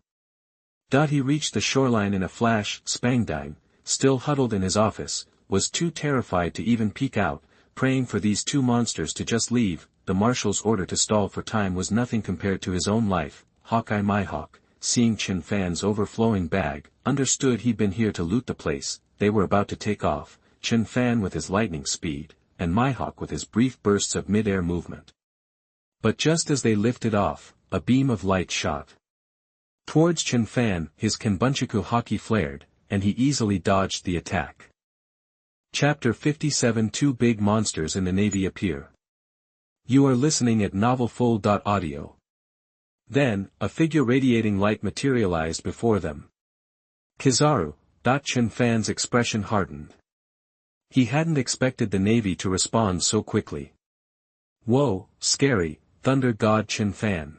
S1: He reached the shoreline in a flash. Spangdang, still huddled in his office, was too terrified to even peek out, praying for these 2 monsters to just leave. The marshal's order to stall for time was nothing compared to his own life. Hawkeye Mihawk, seeing Chen Fan's overflowing bag, understood he'd been here to loot the place. They were about to take off, Chen Fan with his lightning speed, and Mihawk with his brief bursts of mid-air movement. But just as they lifted off, a beam of light shot towards Chen Fan. His Kenbunchaku haki flared, and he easily dodged the attack. Chapter 57. 2 big monsters in the Navy appear. You are listening at novelfull.audio. Then, a figure radiating light materialized before them. Kizaru. Chen Fan's expression hardened. He hadn't expected the Navy to respond so quickly. Whoa, scary, thundered God Chen Fan.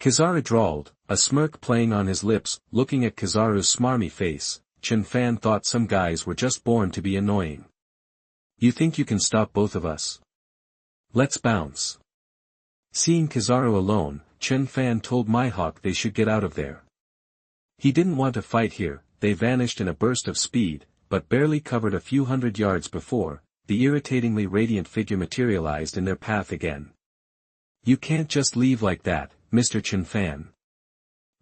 S1: Kizaru drawled, a smirk playing on his lips. Looking at Kizaru's smarmy face, Chen Fan thought some guys were just born to be annoying. You think you can stop both of us? Let's bounce. Seeing Kizaru alone, Chen Fan told Mihawk they should get out of there. He didn't want to fight here. They vanished in a burst of speed, but barely covered a few hundred yards before, the irritatingly radiant figure materialized in their path again. You can't just leave like that, Mr. Chen Fan.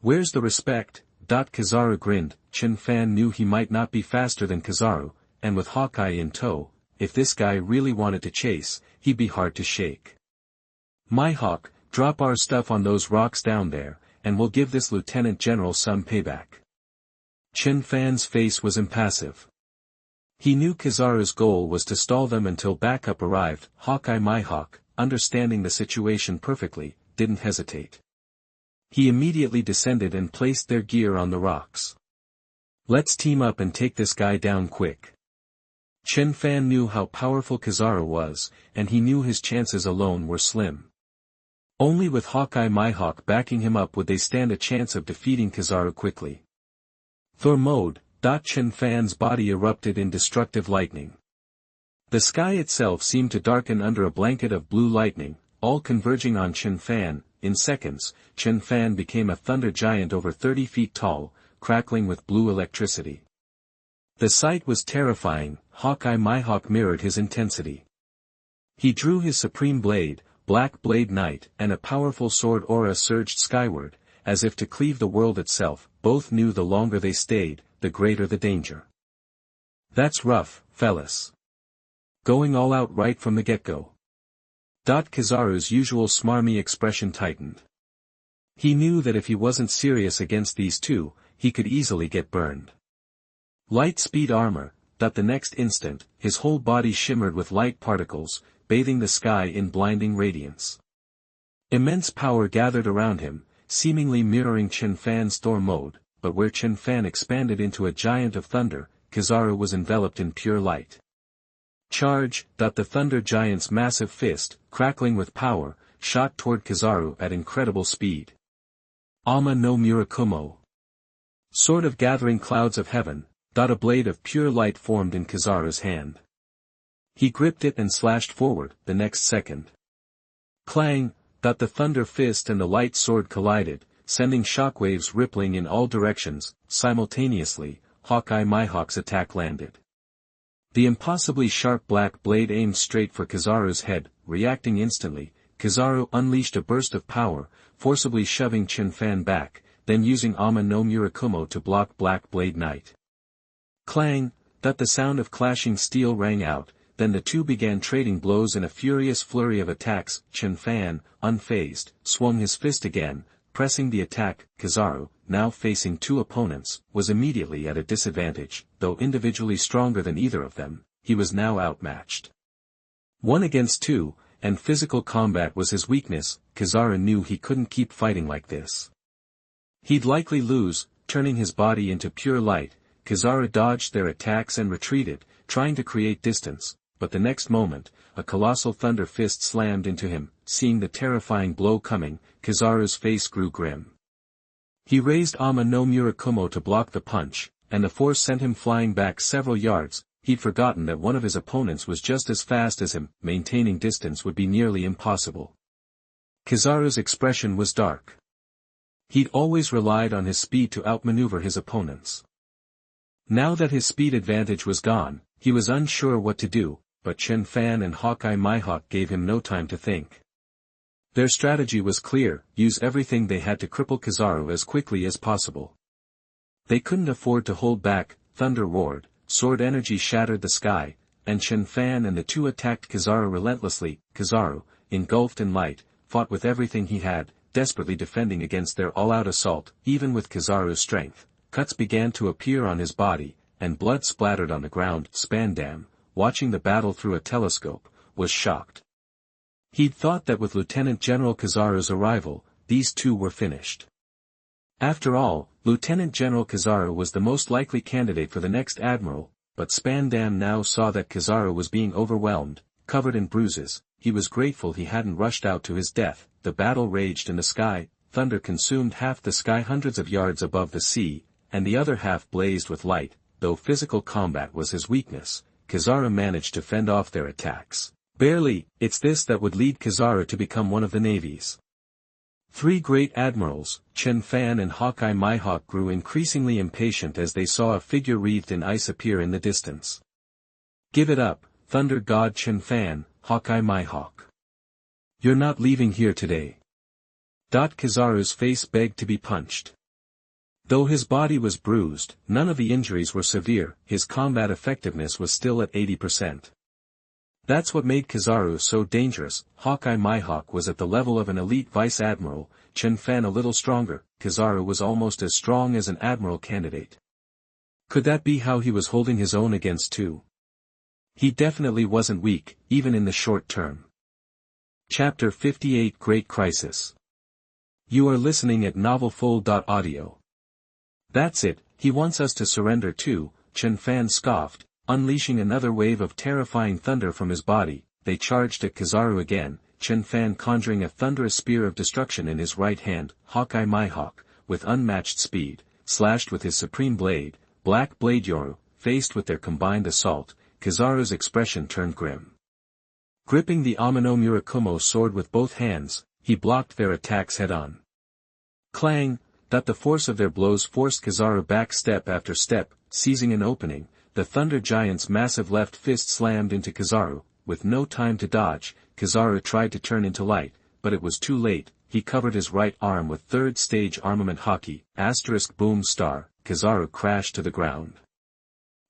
S1: Where's the respect? Kizaru grinned. Chen Fan knew he might not be faster than Kizaru, and with Hawkeye in tow, if this guy really wanted to chase, he'd be hard to shake. Mihawk, drop our stuff on those rocks down there, and we'll give this Lieutenant General some payback. Chen Fan's face was impassive. He knew Kizaru's goal was to stall them until backup arrived. Hawkeye Mihawk, understanding the situation perfectly, didn't hesitate. He immediately descended and placed their gear on the rocks. Let's team up and take this guy down quick. Chen Fan knew how powerful Kizaru was, and he knew his chances alone were slim. Only with Hawkeye Mihawk backing him up would they stand a chance of defeating Kizaru quickly. Thor mode. Chen Fan's body erupted in destructive lightning. The sky itself seemed to darken under a blanket of blue lightning, all converging on Chen Fan. In seconds, Chen Fan became a thunder giant over 30 feet tall, crackling with blue electricity. The sight was terrifying. Hawkeye Mihawk mirrored his intensity. He drew his supreme blade, Black Blade Knight, and a powerful sword aura surged skyward, as if to cleave the world itself. Both knew the longer they stayed, the greater the danger. That's rough, fellas. Going all out right from the get-go. Kizaru's usual smarmy expression tightened. He knew that if he wasn't serious against these two, he could easily get burned. Light speed armor. The next instant, his whole body shimmered with light particles, bathing the sky in blinding radiance. Immense power gathered around him, seemingly mirroring Chen Fan's Thor mode, but where Chen Fan expanded into a giant of thunder, Kizaru was enveloped in pure light. Charge. The thunder giant's massive fist, crackling with power, shot toward Kizaru at incredible speed. Ama no Murakumo. Sword of gathering clouds of heaven. A blade of pure light formed in Kizaru's hand. He gripped it and slashed forward. The next second. Clang. The thunder fist and the light sword collided, sending shockwaves rippling in all directions. Simultaneously, Hawkeye Mihawk's attack landed. The impossibly sharp black blade aimed straight for Kizaru's head. Reacting instantly, Kizaru unleashed a burst of power, forcibly shoving Chen Fan back, then using Ama no Murakumo to block Black Blade Knight. Clang. The sound of clashing steel rang out, then the two began trading blows in a furious flurry of attacks. Chen Fan, unfazed, swung his fist again, pressing the attack. Kizaru, now facing two opponents, was immediately at a disadvantage. Though individually stronger than either of them, he was now outmatched. 1 against 2, and physical combat was his weakness. Kizaru knew he couldn't keep fighting like this. He'd likely lose. Turning his body into pure light, Kizaru dodged their attacks and retreated, trying to create distance, but the next moment, a colossal thunder fist slammed into him. Seeing the terrifying blow coming, Kizaru's face grew grim. He raised Ama no Murakumo to block the punch, and the force sent him flying back several yards. He'd forgotten that one of his opponents was just as fast as him. Maintaining distance would be nearly impossible. Kizaru's expression was dark. He'd always relied on his speed to outmaneuver his opponents. Now that his speed advantage was gone, he was unsure what to do, but Chen Fan and Hawkeye Mihawk gave him no time to think. Their strategy was clear: use everything they had to cripple Kizaru as quickly as possible. They couldn't afford to hold back. Thunder roared, sword energy shattered the sky, and Chen Fan and the two attacked Kizaru relentlessly. Kizaru, engulfed in light, fought with everything he had, desperately defending against their all-out assault. Even with Kizaru's strength, cuts began to appear on his body, and blood splattered on the ground. Spandam, watching the battle through a telescope, was shocked. He'd thought that with Lieutenant General Kizaru's arrival, these two were finished. After all, Lieutenant General Kizaru was the most likely candidate for the next admiral, but Spandam now saw that Kizaru was being overwhelmed, covered in bruises. He was grateful he hadn't rushed out to his death. The battle raged in the sky. Thunder consumed half the sky hundreds of yards above the sea, and the other half blazed with light. Though physical combat was his weakness, Kizaru managed to fend off their attacks. Barely. It's this that would lead Kizaru to become one of the navy's three great admirals. Chen Fan and Hawkeye Mihawk grew increasingly impatient as they saw a figure wreathed in ice appear in the distance. Give it up, Thunder God Chen Fan, Hawkeye Mihawk. You're not leaving here today. Kizaru's face begged to be punched. Though his body was bruised, none of the injuries were severe. His combat effectiveness was still at 80%. That's what made Kizaru so dangerous. Hawkeye Mihawk was at the level of an elite vice admiral, Chen Fan a little stronger. Kizaru was almost as strong as an admiral candidate. Could that be how he was holding his own against two? He definitely wasn't weak, even in the short term. Chapter 58 Great Crisis. You are listening at novelfull.audio. That's it, he wants us to surrender too, Chen Fan scoffed, unleashing another wave of terrifying thunder from his body. They charged at Kizaru again, Chen Fan conjuring a thunderous spear of destruction in his right hand. Hawkeye Mihawk, with unmatched speed, slashed with his supreme blade, Black Blade Yoru. Faced with their combined assault, Kizaru's expression turned grim. Gripping the Amano Murakumo sword with both hands, he blocked their attacks head-on. Clang! That the force of their blows forced Kizaru back step after step. Seizing an opening, the Thunder Giant's massive left fist slammed into Kizaru. With no time to dodge, Kizaru tried to turn into light, but it was too late. He covered his right arm with third-stage armament hockey, *boom star. Kizaru crashed to the ground.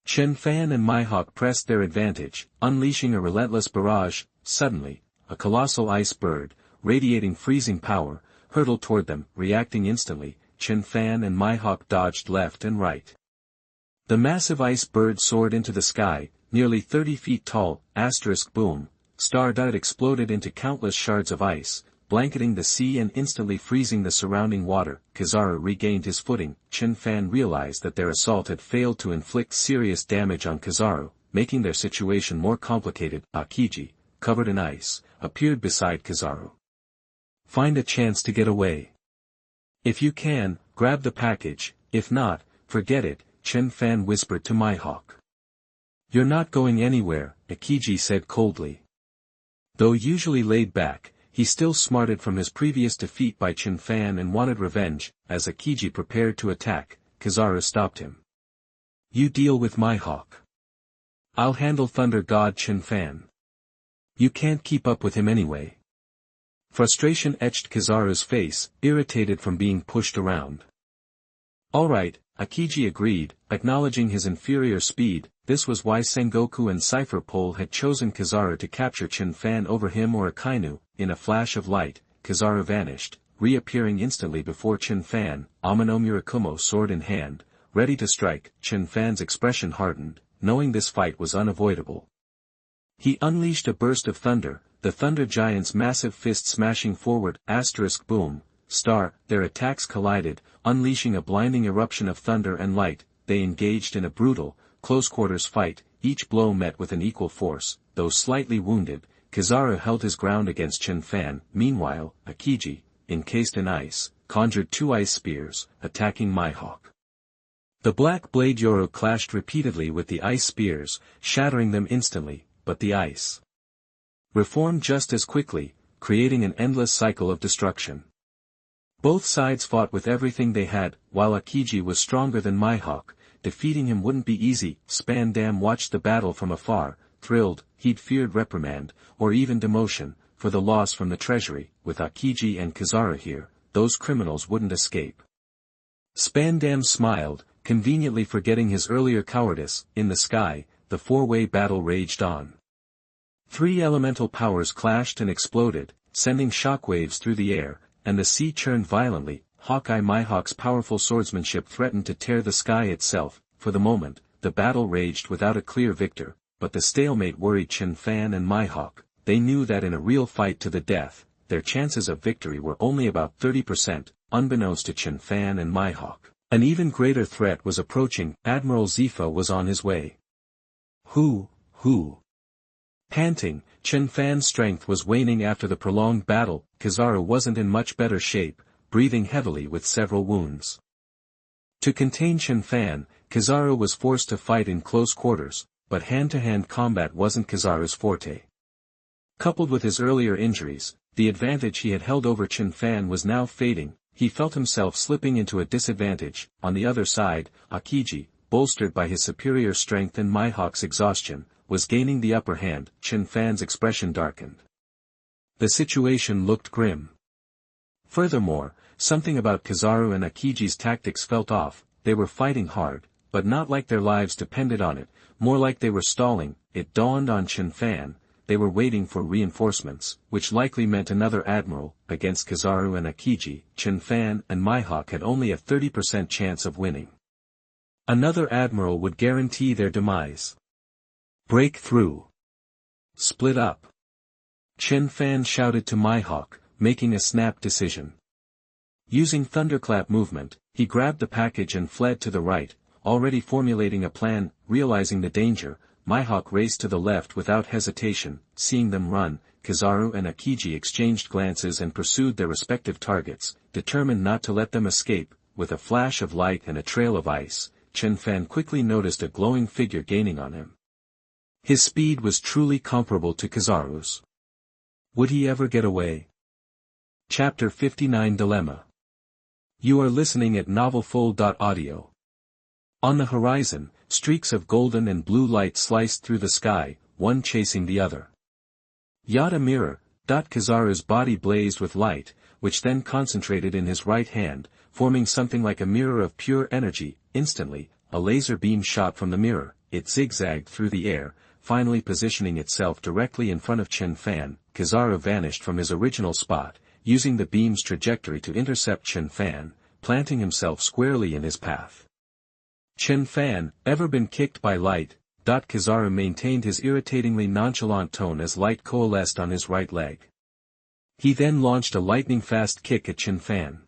S1: Chen Fan and Mihawk pressed their advantage, unleashing a relentless barrage. Suddenly, a colossal ice bird, radiating freezing power, hurtled toward them. Reacting instantly, Chen Fan and Mihawk dodged left and right. The massive ice bird soared into the sky, nearly 30 feet tall. *boom star. It exploded into countless shards of ice, blanketing the sea and instantly freezing the surrounding water. Kizaru regained his footing. Chen Fan realized that their assault had failed to inflict serious damage on Kizaru, making their situation more complicated. Akiji, covered in ice, appeared beside Kizaru. Find a chance to get away. If you can, grab the package. If not, forget it, Chen Fan whispered to Mihawk. You're not going anywhere, Akiji said coldly. Though usually laid back, he still smarted from his previous defeat by Chen Fan and wanted revenge. As Akiji prepared to attack, Kizaru stopped him. You deal with Mihawk. I'll handle Thunder God Chen Fan. You can't keep up with him anyway. Frustration etched Kizaru's face, irritated from being pushed around. All right, Akiji agreed, acknowledging his inferior speed. This was why Sengoku and Cypher Pole had chosen Kizaru to capture Chen Fan over him or Akainu. In a flash of light, Kizaru vanished, reappearing instantly before Chen Fan, Amano Murakumo sword in hand, ready to strike. Chen Fan's expression hardened, knowing this fight was unavoidable. He unleashed a burst of thunder, the thunder giant's massive fist smashing forward, boom, their attacks collided, unleashing a blinding eruption of thunder and light. They engaged in a brutal, close-quarters fight, each blow met with an equal force. Though slightly wounded, Kizaru held his ground against Chen Fan. Meanwhile, Akiji, encased in ice, conjured 2 ice spears, attacking Mihawk. The black blade Yoro clashed repeatedly with the ice spears, shattering them instantly, but the ice reformed just as quickly, creating an endless cycle of destruction. Both sides fought with everything they had, while Akiji was stronger than Mihawk. Defeating him wouldn't be easy. Spandam watched the battle from afar, thrilled. He'd feared reprimand, or even demotion, for the loss from the treasury. With Akiji and Kizaru here, those criminals wouldn't escape. Spandam smiled, conveniently forgetting his earlier cowardice. In the sky, the 4-way battle raged on. 3 elemental powers clashed and exploded, sending shockwaves through the air, and the sea churned violently. Hawkeye Mihawk's powerful swordsmanship threatened to tear the sky itself. For the moment, the battle raged without a clear victor, but the stalemate worried Chen Fan and Mihawk. They knew that in a real fight to the death, their chances of victory were only about 30%, unbeknownst to Chen Fan and Mihawk. An even greater threat was approaching. Admiral Zefa was on his way. Who? Panting, Chen Fan's strength was waning after the prolonged battle. Kizaru wasn't in much better shape, breathing heavily with several wounds. To contain Chen Fan, Kizaru was forced to fight in close quarters, but hand-to-hand combat wasn't Kizaru's forte. Coupled with his earlier injuries, the advantage he had held over Chen Fan was now fading. He felt himself slipping into a disadvantage. On the other side, Akiji, bolstered by his superior strength and Mihawk's exhaustion, was gaining the upper hand. Chen Fan's expression darkened. The situation looked grim. Furthermore, something about Kizaru and Akiji's tactics felt off. They were fighting hard, but not like their lives depended on it, more like they were stalling. It dawned on Chen Fan, they were waiting for reinforcements, which likely meant another admiral. Against Kizaru and Akiji, Chen Fan and Mihawk had only a 30% chance of winning. Another admiral would guarantee their demise. Break through. Split up. Chen Fan shouted to Mihawk, making a snap decision. Using thunderclap movement, he grabbed the package and fled to the right, already formulating a plan. Realizing the danger, Mihawk raced to the left without hesitation. Seeing them run, Kizaru and Akiji exchanged glances and pursued their respective targets, determined not to let them escape. With a flash of light and a trail of ice, Chen Fan quickly noticed a glowing figure gaining on him. His speed was truly comparable to Kizaru's. Would he ever get away? Chapter 59 Dilemma. You are listening at novelfull.audio. On the horizon, streaks of golden and blue light sliced through the sky, one chasing the other. Yada mirror. Kizaru's body blazed with light, which then concentrated in his right hand, forming something like a mirror of pure energy. Instantly, a laser beam shot from the mirror. It zigzagged through the air, finally positioning itself directly in front of Chen Fan. Kizaru vanished from his original spot, using the beam's trajectory to intercept Chen Fan, planting himself squarely in his path. Chen Fan, ever been kicked by light? Kizaru maintained his irritatingly nonchalant tone as light coalesced on his right leg. He then launched a lightning-fast kick at Chen Fan.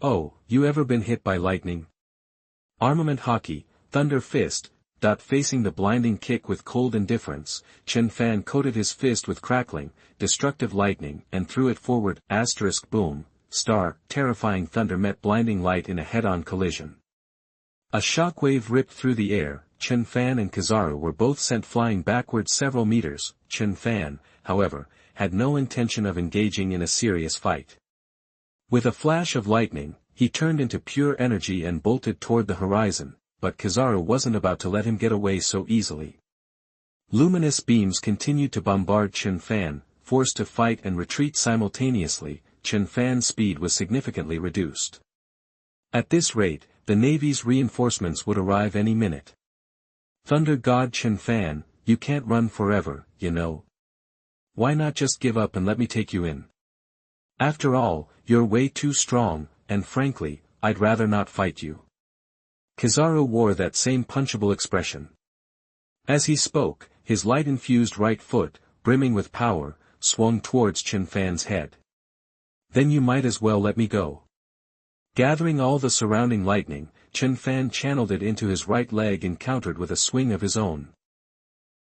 S1: Oh, you ever been hit by lightning? Armament hockey, thunder fist. Facing the blinding kick with cold indifference, Chen Fan coated his fist with crackling, destructive lightning and threw it forward. Boom, terrifying thunder met blinding light in a head-on collision. A shockwave ripped through the air. Chen Fan and Kizaru were both sent flying backwards several meters. Chen Fan, however, had no intention of engaging in a serious fight. With a flash of lightning, he turned into pure energy and bolted toward the horizon. But Kizaru wasn't about to let him get away so easily. Luminous beams continued to bombard Chen Fan, forced to fight and retreat simultaneously. Chen Fan's speed was significantly reduced. At this rate, the Navy's reinforcements would arrive any minute. Thunder God Chen Fan, you can't run forever, you know. Why not just give up and let me take you in? After all, you're way too strong, and frankly, I'd rather not fight you. Kizaru wore that same punchable expression. As he spoke, his light-infused right foot, brimming with power, swung towards Chen Fan's head. Then you might as well let me go. Gathering all the surrounding lightning, Chen Fan channeled it into his right leg and countered with a swing of his own.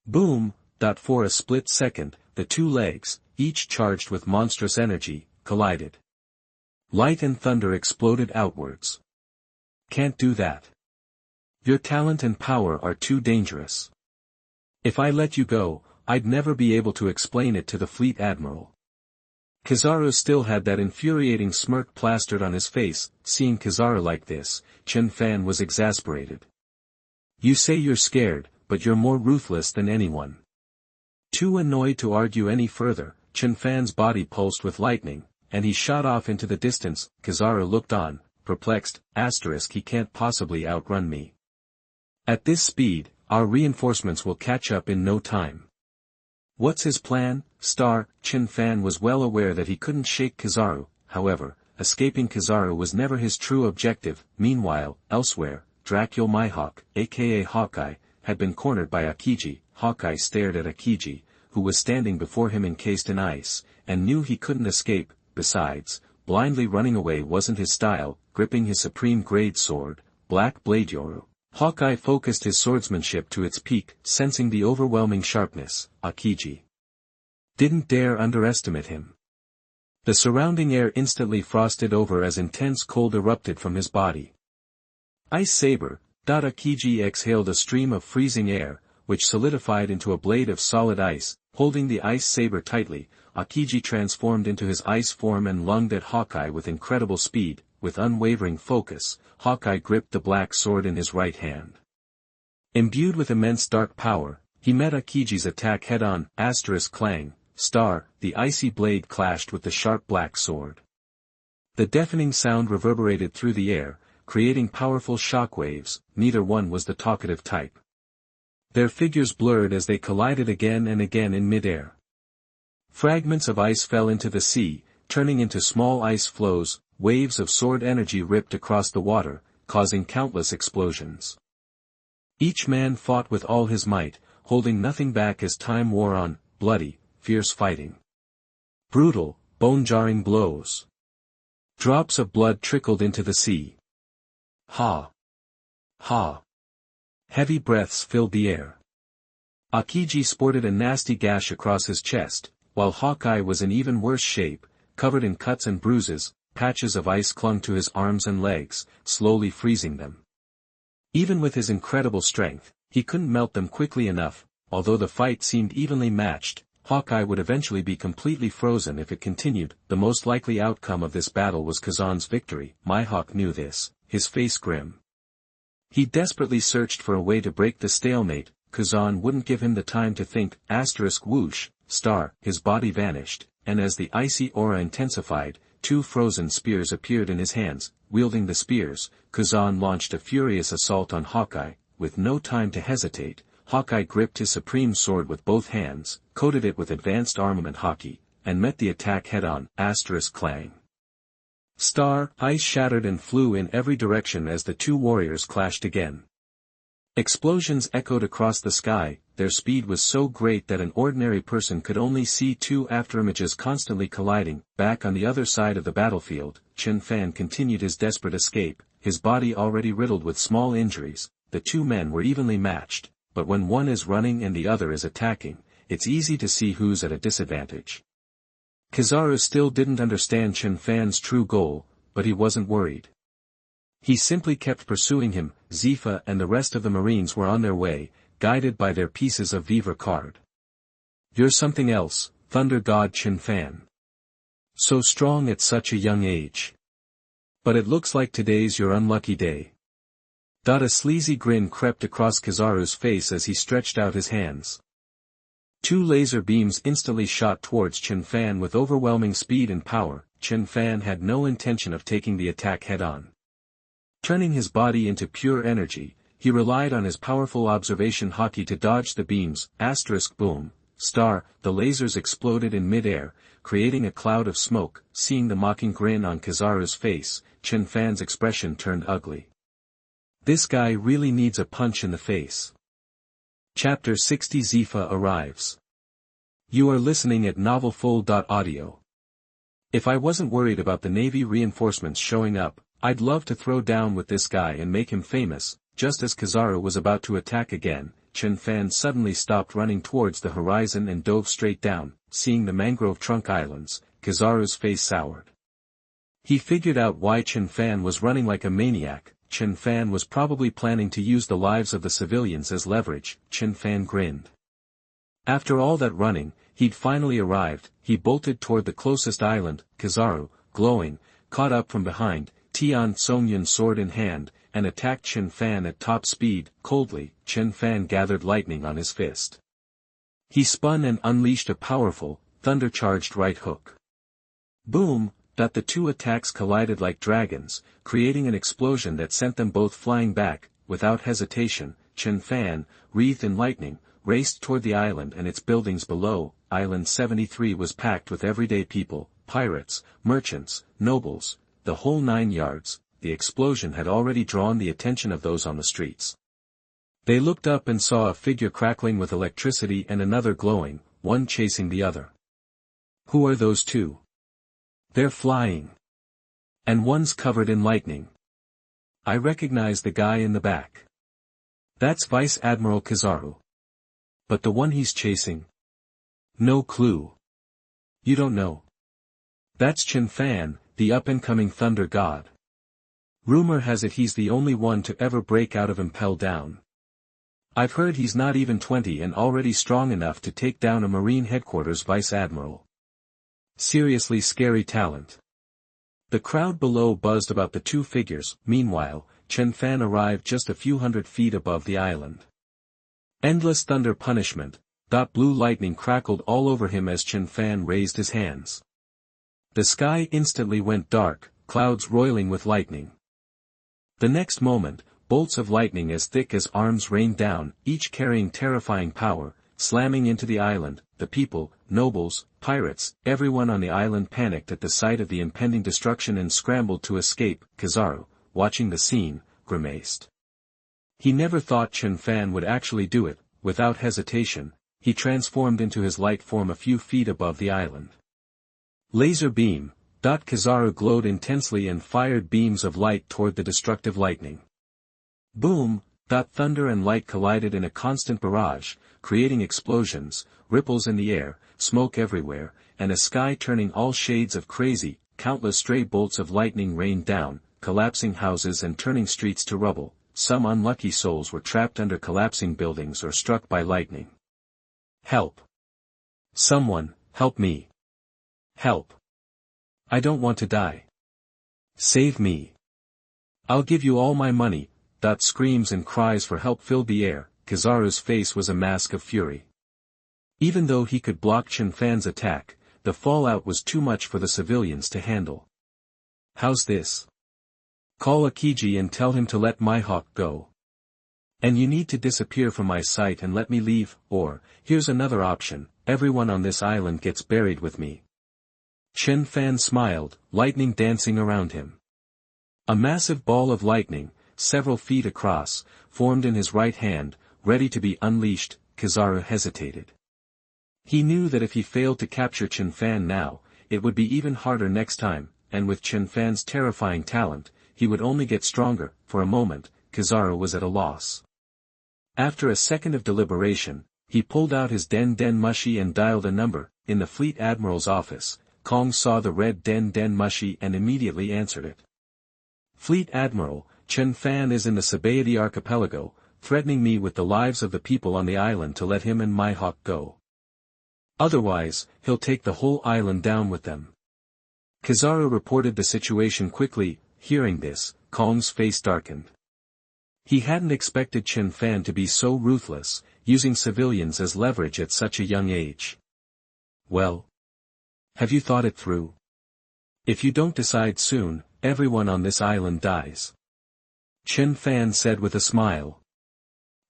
S1: Boom! For a split second, the two legs, each charged with monstrous energy, collided. Light and thunder exploded outwards. Can't do that. Your talent and power are too dangerous. If I let you go, I'd never be able to explain it to the fleet admiral. Kizaru still had that infuriating smirk plastered on his face. Seeing Kizaru like this, Chen Fan was exasperated. You say you're scared, but you're more ruthless than anyone. Too annoyed to argue any further, Chen Fan's body pulsed with lightning, and he shot off into the distance. Kizaru looked on, perplexed. He can't possibly outrun me. At this speed, our reinforcements will catch up in no time. What's his plan? Chen Fan was well aware that he couldn't shake Kizaru. However, escaping Kizaru was never his true objective. Meanwhile, elsewhere, Dracul Mihawk, aka Hawkeye, had been cornered by Akiji. Hawkeye stared at Akiji, who was standing before him encased in ice, and knew he couldn't escape. Besides, blindly running away wasn't his style. Gripping his supreme grade sword, Black Blade Yoru, Hawkeye focused his swordsmanship to its peak, sensing the overwhelming sharpness. Akiji didn't dare underestimate him. The surrounding air instantly frosted over as intense cold erupted from his body. Ice Saber. Akiji exhaled a stream of freezing air, which solidified into a blade of solid ice. Holding the ice saber tightly, Akiji transformed into his ice form and lunged at Hawkeye with incredible speed. With unwavering focus, Hawkeye gripped the black sword in his right hand. Imbued with immense dark power, he met Akiji's attack head-on. Clang. The icy blade clashed with the sharp black sword. The deafening sound reverberated through the air, creating powerful shockwaves. Neither one was the talkative type. Their figures blurred as they collided again and again in midair. Fragments of ice fell into the sea, turning into small ice flows. Waves of sword energy ripped across the water, causing countless explosions. Each man fought with all his might, holding nothing back as time wore on. Bloody, fierce fighting. Brutal, bone-jarring blows. Drops of blood trickled into the sea. Ha! Ha! Heavy breaths filled the air. Akiji sported a nasty gash across his chest, while Hawkeye was in even worse shape, covered in cuts and bruises. Patches of ice clung to his arms and legs, slowly freezing them. Even with his incredible strength, he couldn't melt them quickly enough. Although the fight seemed evenly matched, Hawkeye would eventually be completely frozen if it continued. The most likely outcome of this battle was Kazan's victory. Mihawk knew this, his face grim. He desperately searched for a way to break the stalemate. Kazan wouldn't give him the time to think. Whoosh, his body vanished, and as the icy aura intensified, two frozen spears appeared in his hands. Wielding the spears, Kazan launched a furious assault on Hawkeye. With no time to hesitate, Hawkeye gripped his supreme sword with both hands, coated it with advanced armament hockey, and met the attack head-on. Clang. Ice shattered and flew in every direction as the two warriors clashed again. Explosions echoed across the sky. Their speed was so great that an ordinary person could only see two afterimages constantly colliding. Back on the other side of the battlefield, Chen Fan continued his desperate escape, his body already riddled with small injuries. The two men were evenly matched, but when one is running and the other is attacking, it's easy to see who's at a disadvantage. Kizaru still didn't understand Chen Fan's true goal, but he wasn't worried. He simply kept pursuing him. Zefa and the rest of the Marines were on their way, guided by their pieces of Vivre card. You're something else, Thunder God Chen Fan. So strong at such a young age. But it looks like today's your unlucky day. A sleazy grin crept across Kizaru's face as he stretched out his hands. Two laser beams instantly shot towards Chen Fan with overwhelming speed and power. Chen Fan had no intention of taking the attack head-on. Turning his body into pure energy, he relied on his powerful observation hockey to dodge the beams. Boom. the lasers exploded in mid-air, creating a cloud of smoke. Seeing the mocking grin on Kizaru's face, Chen Fan's expression turned ugly. This guy really needs a punch in the face. Chapter 60 Zefa arrives. You are listening at novelfull.audio. If I wasn't worried about the Navy reinforcements showing up, I'd love to throw down with this guy and make him famous. Just as Kizaru was about to attack again, Chen Fan suddenly stopped running towards the horizon and dove straight down. Seeing the mangrove trunk islands, Kizaru's face soured. He figured out why Chen Fan was running like a maniac. Chen Fan was probably planning to use the lives of the civilians as leverage. Chen Fan grinned. After all that running, he'd finally arrived. He bolted toward the closest island. Kizaru, glowing, caught up from behind, Tian Songyun sword in hand, and attacked Chen Fan at top speed. Coldly, Chen Fan gathered lightning on his fist. He spun and unleashed a powerful, thunder-charged right hook. Boom! The two attacks collided like dragons, creating an explosion that sent them both flying back. Without hesitation, Chen Fan, wreathed in lightning, raced toward the island and its buildings below. Island 73 was packed with everyday people, pirates, merchants, nobles, the whole 9 yards. The explosion had already drawn the attention of those on the streets. They looked up and saw a figure crackling with electricity and another glowing, one chasing the other. Who are those two? They're flying. And one's covered in lightning. I recognize the guy in the back. That's Vice Admiral Kizaru. But the one he's chasing? No clue. You don't know. That's Chen Fan, the up-and-coming thunder god. Rumor has it he's the only one to ever break out of Impel Down. I've heard he's not even 20 and already strong enough to take down a Marine headquarters vice admiral. Seriously scary talent. The crowd below buzzed about the two figures. Meanwhile, Chen Fan arrived just a few hundred feet above the island. Endless thunder punishment. Blue lightning crackled all over him as Chen Fan raised his hands. The sky instantly went dark, clouds roiling with lightning. The next moment, bolts of lightning as thick as arms rained down, each carrying terrifying power, slamming into the island. The people, nobles, pirates, everyone on the island panicked at the sight of the impending destruction and scrambled to escape. Kizaru, watching the scene, grimaced. He never thought Chen Fan would actually do it. Without hesitation, he transformed into his light form a few feet above the island. Laser beam. Kizaru glowed intensely and fired beams of light toward the destructive lightning. Boom! Thunder and light collided in a constant barrage, creating explosions, ripples in the air, smoke everywhere, and a sky turning all shades of crazy. Countless stray bolts of lightning rained down, collapsing houses and turning streets to rubble. Some unlucky souls were trapped under collapsing buildings or struck by lightning. Help! Someone, help me! Help! I don't want to die. Save me! I'll give you all my money. Screams and cries for help filled the air. Kizaru's face was a mask of fury. Even though he could block Chen Fan's attack, the fallout was too much for the civilians to handle. How's this? Call Akiji and tell him to let my hawk go. And you need to disappear from my sight and let me leave, or, here's another option, everyone on this island gets buried with me. Chen Fan smiled, lightning dancing around him. A massive ball of lightning, several feet across, formed in his right hand, ready to be unleashed. Kizaru hesitated. He knew that if he failed to capture Chen Fan now, it would be even harder next time, and with Chen Fan's terrifying talent, he would only get stronger. For a moment, Kizaru was at a loss. After a second of deliberation, he pulled out his Den Mushi and dialed a number. In the Fleet Admiral's office, Kong saw the red Den Mushi and immediately answered it. Fleet Admiral, Chen Fan is in the Sabayati archipelago, threatening me with the lives of the people on the island to let him and my hawk go. Otherwise, he'll take the whole island down with them. Kizaru reported the situation quickly. Hearing this, Kong's face darkened. He hadn't expected Chen Fan to be so ruthless, using civilians as leverage at such a young age. Well? Have you thought it through? If you don't decide soon, everyone on this island dies. Chen Fan said with a smile.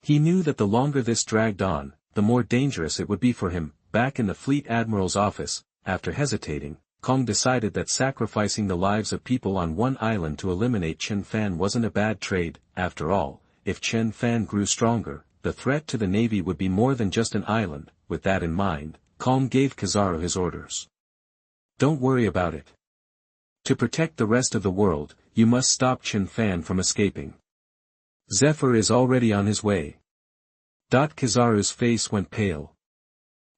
S1: He knew that the longer this dragged on, the more dangerous it would be for him. back in the Fleet Admiral's office, after hesitating, Kong decided that sacrificing the lives of people on one island to eliminate Chen Fan wasn't a bad trade. After all, if Chen Fan grew stronger, the threat to the Navy would be more than just an island. With that in mind, Kong gave Kizaru his orders. Don't worry about it. To protect the rest of the world, you must stop Chen Fan from escaping. Zefa is already on his way. Kizaru's face went pale.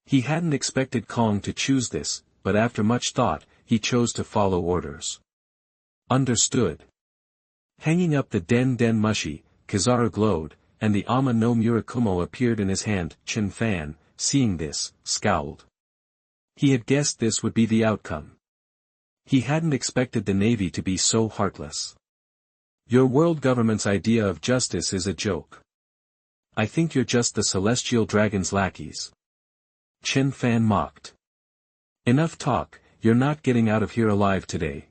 S1: He hadn't expected Kong to choose this, but after much thought, he chose to follow orders. Understood. Hanging up the Den Mushi, Kizaru glowed, and the Ama no Murakumo appeared in his hand. Chen Fan, seeing this, scowled. He had guessed this would be the outcome. He hadn't expected the Navy to be so heartless. Your world government's idea of justice is a joke. I think you're just the Celestial Dragon's lackeys. Chen Fan mocked. Enough talk, you're not getting out of here alive today.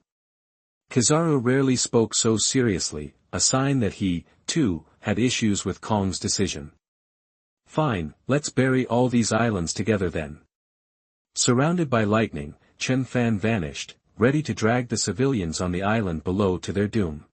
S1: Kizaru rarely spoke so seriously, a sign that he, too, had issues with Kong's decision. Fine, let's bury all these islands together then. Surrounded by lightning, Chen Fan vanished, ready to drag the civilians on the island below to their doom.